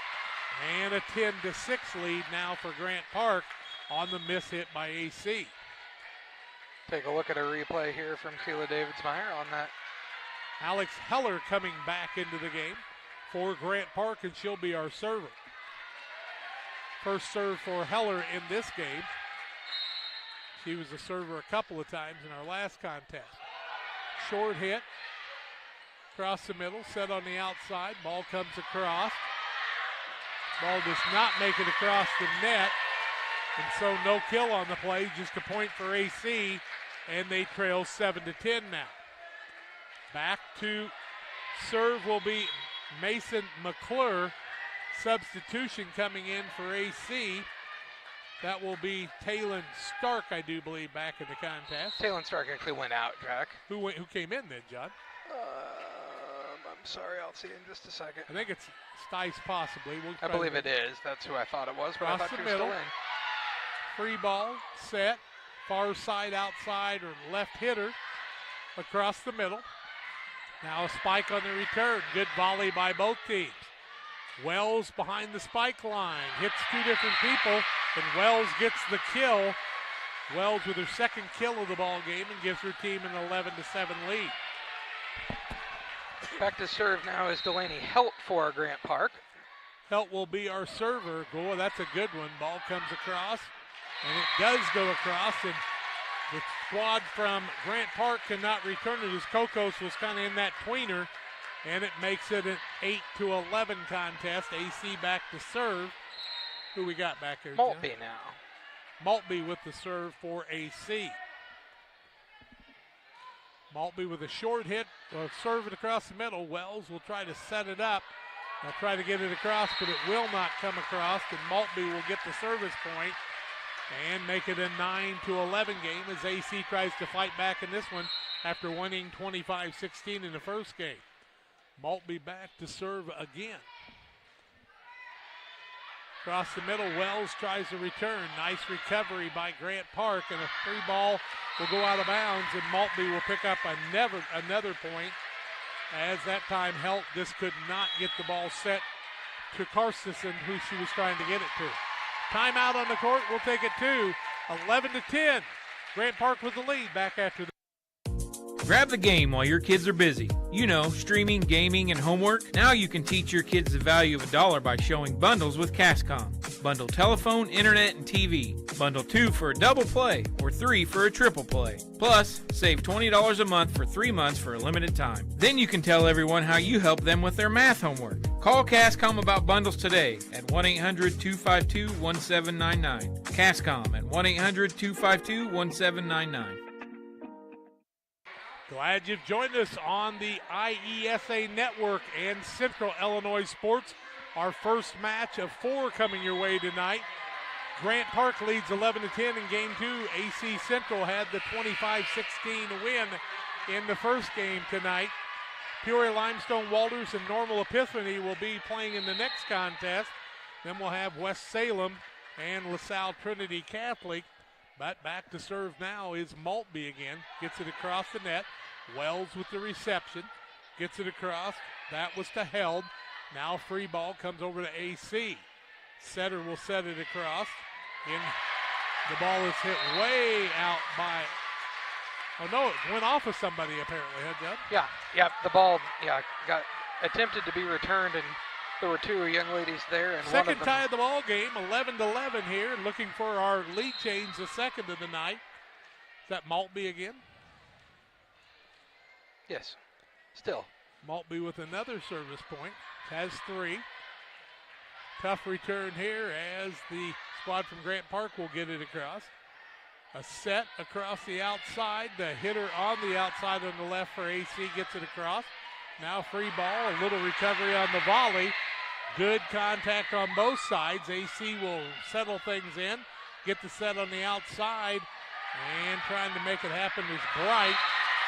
And a 10-6 lead now for Grant Park on the miss hit by AC. Take a look at a replay here from Sheila Davidsmeyer on that. Alex Heller coming back into the game for Grant Park, and she'll be our server. First serve for Heller in this game. She was a server a couple of times in our last contest. Short hit. Across the middle, set on the outside. Ball comes across. Ball does not make it across the net. And so no kill on the play, just a point for AC. And they trail 7-10 now. Back to serve will be Mason McClure. Substitution coming in for AC. That will be Talon Stark, I do believe, back in the contest. Talon Stark actually went out, Jack. Who came in then, John? I'm sorry, I'll see in just a second. I think it's Stice possibly. I believe it is. That's who I thought it was, but I thought Across she the was still middle. in. Free ball, set, far side, outside, or left hitter across the middle. Now a spike on the return. Good volley by both teams. Wells behind the spike line. Hits two different people, and Wells gets the kill. Wells with her second kill of the ball game and gives her team an 11-7 lead. Back to serve now is Delaney Helt for Grant Park. Helt will be our server. Boy, that's a good one. Ball comes across, and it does go across, and the squad from Grant Park cannot return it as Kokos was kind of in that tweener, and it makes it an 8-11 contest. AC back to serve. Who we got back there, Maltby John? now. Maltby with the serve for AC. Maltby with a short hit, serve it across the middle. Wells will try to set it up. They'll try to get it across, but it will not come across, and Maltby will get the service point and make it a 9-11 game as AC tries to fight back in this one after winning 25-16 in the first game. Maltby back to serve again. Across the middle, Wells tries to return. Nice recovery by Grant Park, and a free ball will go out of bounds, and Maltby will pick up another point. As that time Helt just could not get the ball set to Karstensen, who she was trying to get it to. Timeout on the court, we'll take it to 11-10. Grant Park with the lead back after the Grab the game while your kids are busy. You know, streaming, gaming, and homework. Now you can teach your kids the value of $1 by showing bundles with Cascom. Bundle telephone, internet, and TV. Bundle 2 for a double play or 3 for a triple play. Plus, save $20 a month for 3 months for a limited time. Then you can tell everyone how you help them with their math homework. Call Cascom about bundles today at 1-800-252-1799. Cascom at 1-800-252-1799. Glad you've joined us on the IESA Network and Central Illinois Sports. Our first match of 4 coming your way tonight. Grant Park leads 11-10 in Game 2. AC Central had the 25-16 win in the first game tonight. Peoria Limestone Walters and Normal Epiphany will be playing in the next contest. Then we'll have West Salem and LaSalle Trinity Catholic. But back to serve now is Maltby again. Gets it across the net. Wells with the reception. Gets it across. That was to Held. Now free ball comes over to AC. Setter will set it across. The ball is hit way out by... Oh, no, it went off of somebody apparently, huh, Judd? Yeah, the ball got attempted to be returned, and there were 2 young ladies there. And second one of them, tie of the ball game, 11-11 here, and looking for our lead change, the second of the night. Is that Maltby again? Yes, still. Maltby with another service point, has 3. Tough return here as the squad from Grant Park will get it across. A set across the outside. The hitter on the outside on the left for AC gets it across. Now free ball, a little recovery on the volley. Good contact on both sides. AC will settle things in, get the set on the outside, and trying to make it happen is Bright.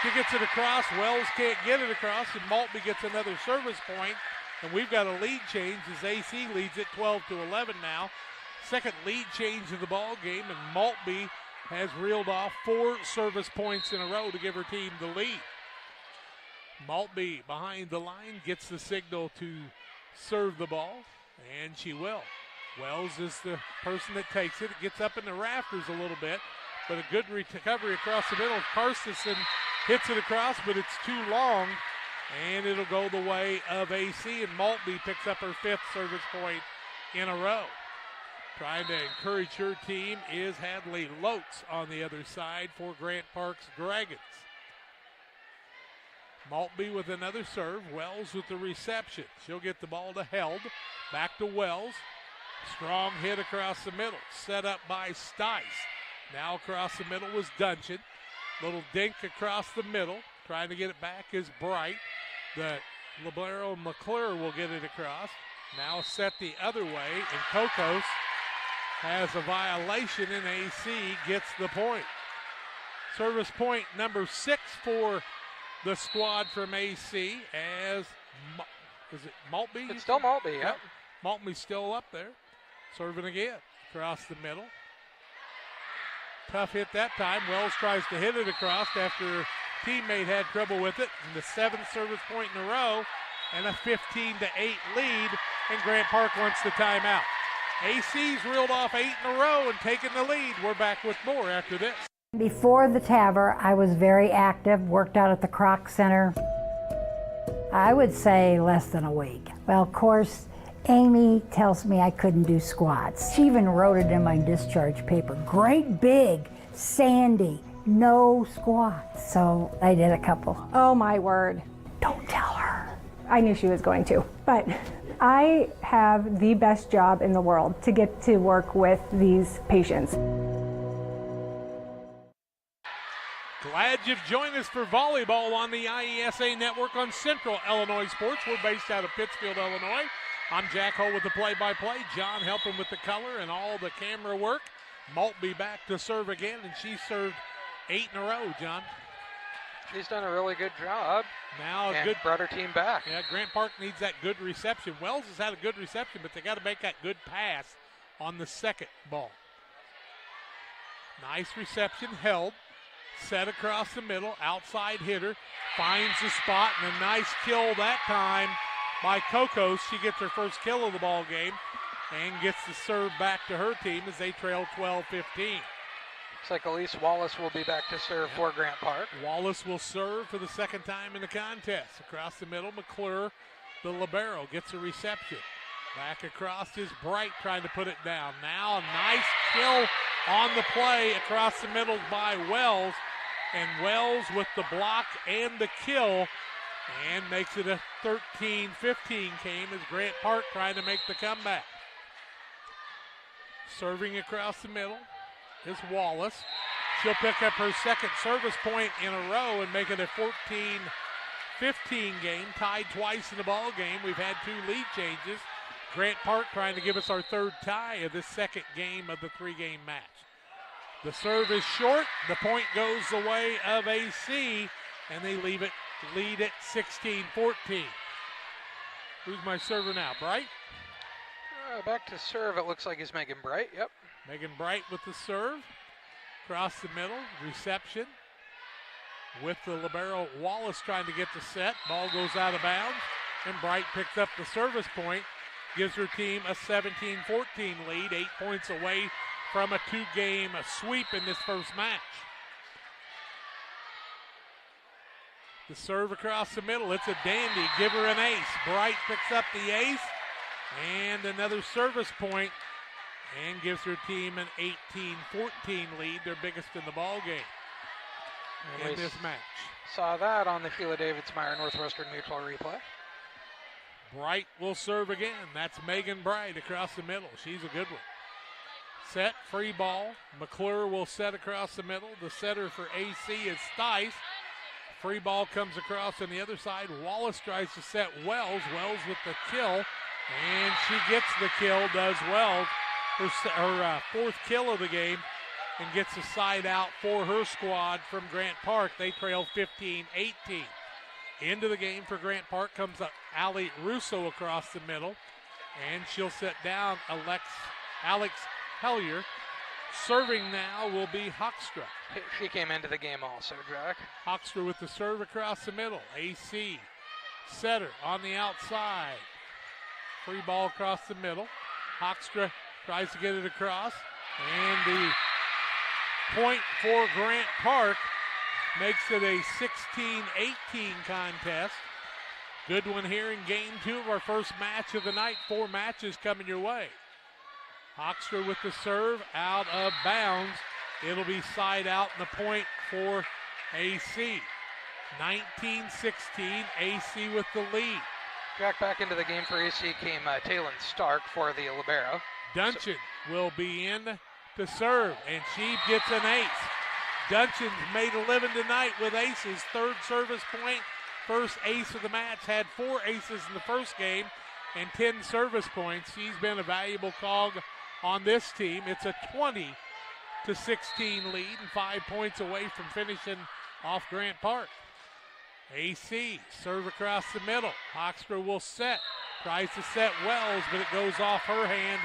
She gets it across. Wells can't get it across, and Maltby gets another service point. And we've got a lead change as AC leads it 12-11 now. Second lead change of the ball game, and Maltby has reeled off 4 service points in a row to give her team the lead. Maltby behind the line gets the signal to serve the ball, and she will. Wells is the person that takes it. It gets up in the rafters a little bit, but a good recovery across the middle. Karstensen hits it across, but it's too long, and it'll go the way of AC, and Maltby picks up her 5th service point in a row. Trying to encourage her team is Hadley Lotz on the other side for Grant Park's Dragons. Maltby with another serve. Wells with the reception. She'll get the ball to Held. Back to Wells. Strong hit across the middle. Set up by Stice. Now across the middle was Dungeon. Little dink across the middle. Trying to get it back is Bright. The Libero McClure will get it across. Now set the other way, and Kokos has a violation, and AC gets the point. Service point number 6 for the squad from AC as, is it Maltby? It's still Maltby, yep. Maltby's still up there. Serving again across the middle. Tough hit that time. Wells tries to hit it across after teammate had trouble with it. And the 7th service point in a row and a 15-8 lead, and Grant Park wants the timeout. AC's reeled off 8 in a row and taken the lead. We're back with more after this. Before the TAVR, I was very active, worked out at the Croc Center. I would say less than a week. Well, of course, Amy tells me I couldn't do squats. She even wrote it in my discharge paper. Great big, Sandy, no squats. So I did a couple. Oh my word. Don't tell her. I knew she was going to, but I have the best job in the world to get to work with these patients. Glad you've joined us for volleyball on the IESA network on Central Illinois Sports. We're based out of Pittsfield, Illinois. I'm Jack Hull with the play-by-play. John helping with the color and all the camera work. Maltby back to serve again, and she served 8 in a row, John. She's done a really good job. Now and brought her team back. Yeah, Grant Park needs that good reception. Wells has had a good reception, but they got to make that good pass on the second ball. Nice reception, held. Set across the middle, outside hitter, finds the spot, and a nice kill that time by Kokos. She gets her first kill of the ball game and gets the serve back to her team as they trail 12-15. Looks like Elise Wallace will be back to serve for Grant Park. Wallace will serve for the second time in the contest. Across the middle, McClure, the libero, gets a reception. Back across is Bright trying to put it down. Now a nice kill on the play across the middle by Wells. And Wells with the block and the kill and makes it a 13-15 game as Grant Park trying to make the comeback. Serving across the middle is Wallace. She'll pick up her second service point in a row and make it a 14-15 game, tied twice in the ball game. We've had 2 lead changes. Grant Park trying to give us our third tie of this second game of the 3-game match. The serve is short. The point goes the way of AC, and they lead it 16-14. Who's my server now? Bright? Back to serve, it looks like it's Megan Bright. Yep. Megan Bright with the serve. Across the middle, reception. With the libero, Wallace trying to get the set. Ball goes out of bounds, and Bright picks up the service point. Gives her team a 17-14 lead, 8 points away from a 2-game sweep in this first match. The serve across the middle, it's a dandy, give her an ace. Bright picks up the ace, and another service point, and gives her team an 18-14 lead, their biggest in the ball game in this match. Saw that on the Sheila Davids-Meyer Northwestern Mutual replay. Bright will serve again. That's Megan Bright across the middle. She's a good one. Set, free ball. McClure will set across the middle. The setter for AC is Stice. Free ball comes across on the other side. Wallace tries to set Wells. Wells with the kill, and she gets the kill, does Wells. Her fourth kill of the game, and gets a side out for her squad from Grant Park. They trail 15-18. Into the game for Grant Park comes up Allie Russo across the middle, and she'll set down Alex Hellier. Serving now will be Hoekstra. She came into the game also, Jack. Hoekstra with the serve across the middle. AC setter on the outside. Free ball across the middle. Hoekstra tries to get it across, and the point for Grant Park makes it a 16-18 contest. Good one here in game 2 of our first match of the night. 4 matches coming your way. Hoekstra with the serve out of bounds. It'll be side out and the point for AC. 19-16, AC with the lead. Jack, back into the game for AC came Taylon Stark for the libero. Dungeon will be in to serve, and she gets an ace. Dungeon's made a living tonight with aces. 3rd service point, first ace of the match. Had 4 aces in the first game and 10 service points. She's been a valuable cog on this team. It's a 20-16 lead and 5 points away from finishing off Grant Park. AC, serve across the middle. Hawkstra will set. Tries to set Wells, but it goes off her hand.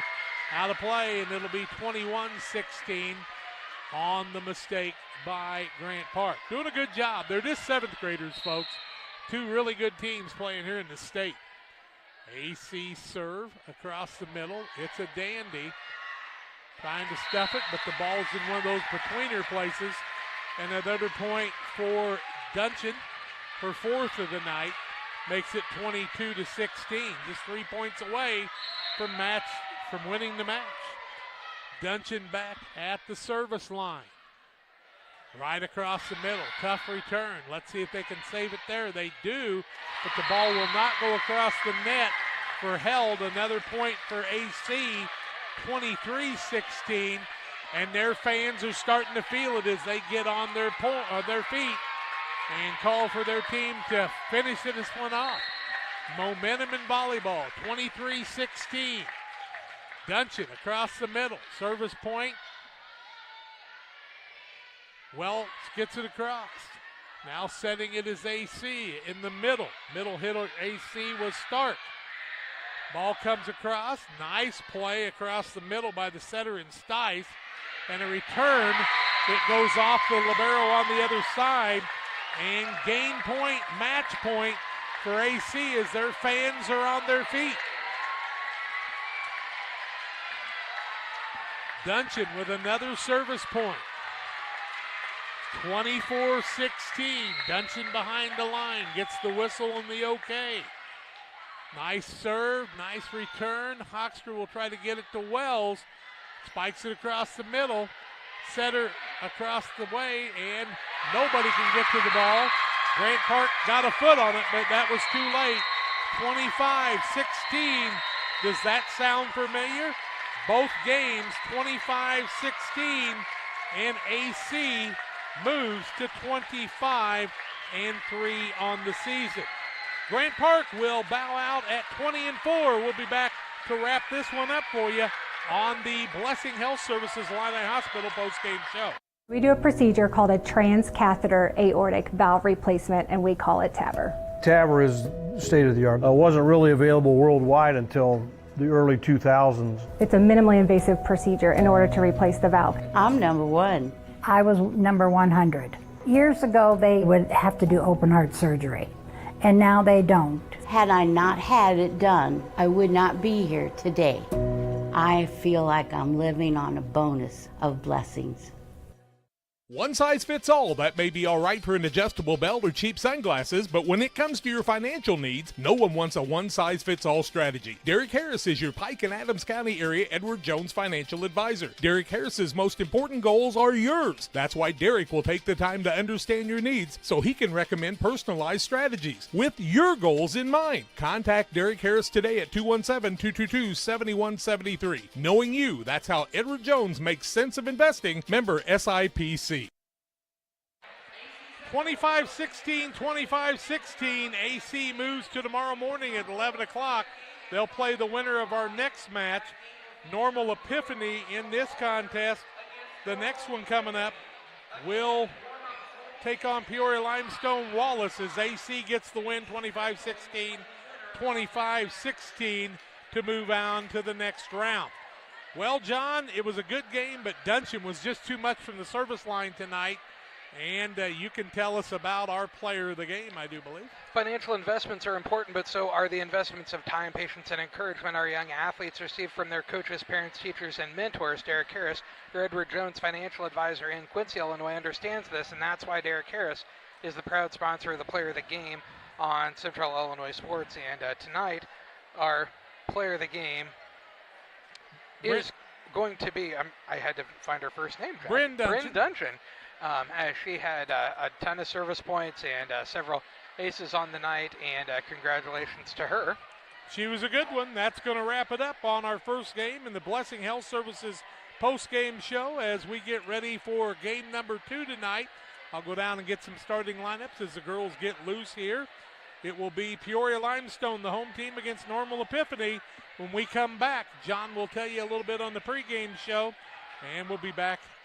Out of play, and it'll be 21-16 on the mistake by Grant Park. Doing a good job. They're just 7th graders, folks. 2 really good teams playing here in the state. AC serve across the middle. It's a dandy. Trying to stuff it, but the ball's in one of those betweener places. And another point for Duncan, her 4th of the night, makes it 22-16. Just 3 points away from winning the match. Duncan back at the service line. Right across the middle. Tough return. Let's see if they can save it there. They do, but the ball will not go across the net for held. Another point for AC, 23-16. And their fans are starting to feel it as they get on their feet and call for their team to finish this one off. Momentum in volleyball, 23-16. Duncan across the middle, service point. Wells gets it across. Now setting it is AC in the middle. Middle hitter AC was Stark. Ball comes across. Nice play across the middle by the setter in Stice. And a return. It goes off the libero on the other side. And game point, match point for AC as their fans are on their feet. Duncan with another service point. 24-16. Duncan behind the line. Gets the whistle and the okay. Nice serve, nice return. Hawkstra will try to get it to Wells. Spikes it across the middle. Setter across the way, and nobody can get to the ball. Grant Park got a foot on it, but that was too late. 25-16. Does that sound familiar? Both games, 25-16, and AC moves to 25-3 on the season. Grant Park will bow out at 20-4. We'll be back to wrap this one up for you on the Blessing Health Services Illini Hospital postgame show. We do a procedure called a transcatheter aortic valve replacement, and we call it TAVR. TAVR is state of the art. It wasn't really available worldwide until the early 2000s. It's a minimally invasive procedure in order to replace the valve. I'm number 1. I was number 100. Years ago, they would have to do open heart surgery, and now they don't. Had I not had it done, I would not be here today. I feel like I'm living on a bonus of blessings. One size fits all. That may be all right for an adjustable belt or cheap sunglasses, but when it comes to your financial needs, no one wants a one-size-fits-all strategy. Derek Harris is your Pike and Adams County area Edward Jones financial advisor. Derek Harris's most important goals are yours. That's why Derek will take the time to understand your needs so he can recommend personalized strategies with your goals in mind. Contact Derek Harris today at 217-222-7173. Knowing you, that's how Edward Jones makes sense of investing. Member SIPC. 25-16, 25-16. AC moves to tomorrow morning at 11 o'clock. They'll play the winner of our next match, Normal Epiphany, in this contest. The next one coming up will take on Peoria Limestone Wallace as AC gets the win 25-16, 25-16 to move on to the next round. Well, John, it was a good game, but Duncan was just too much from the service line tonight. And you can tell us about our player of the game, I do believe. Financial investments are important, but so are the investments of time, patience, and encouragement our young athletes receive from their coaches, parents, teachers, and mentors. Derek Harris, your Edward Jones financial advisor in Quincy, Illinois, understands this, and that's why Derek Harris is the proud sponsor of the player of the game on Central Illinois Sports. And tonight, our player of the game is going to be, I had to find her first name, Jack. Bryn Duncan. As she had a ton of service points and several aces on the night, and congratulations to her. She was a good one. That's going to wrap it up on our first game in the Blessing Health Services post-game show as we get ready for game number 2 tonight. I'll go down and get some starting lineups as the girls get loose here. It will be Peoria Limestone, the home team, against Normal Epiphany. When we come back, John will tell you a little bit on the pregame show, and we'll be back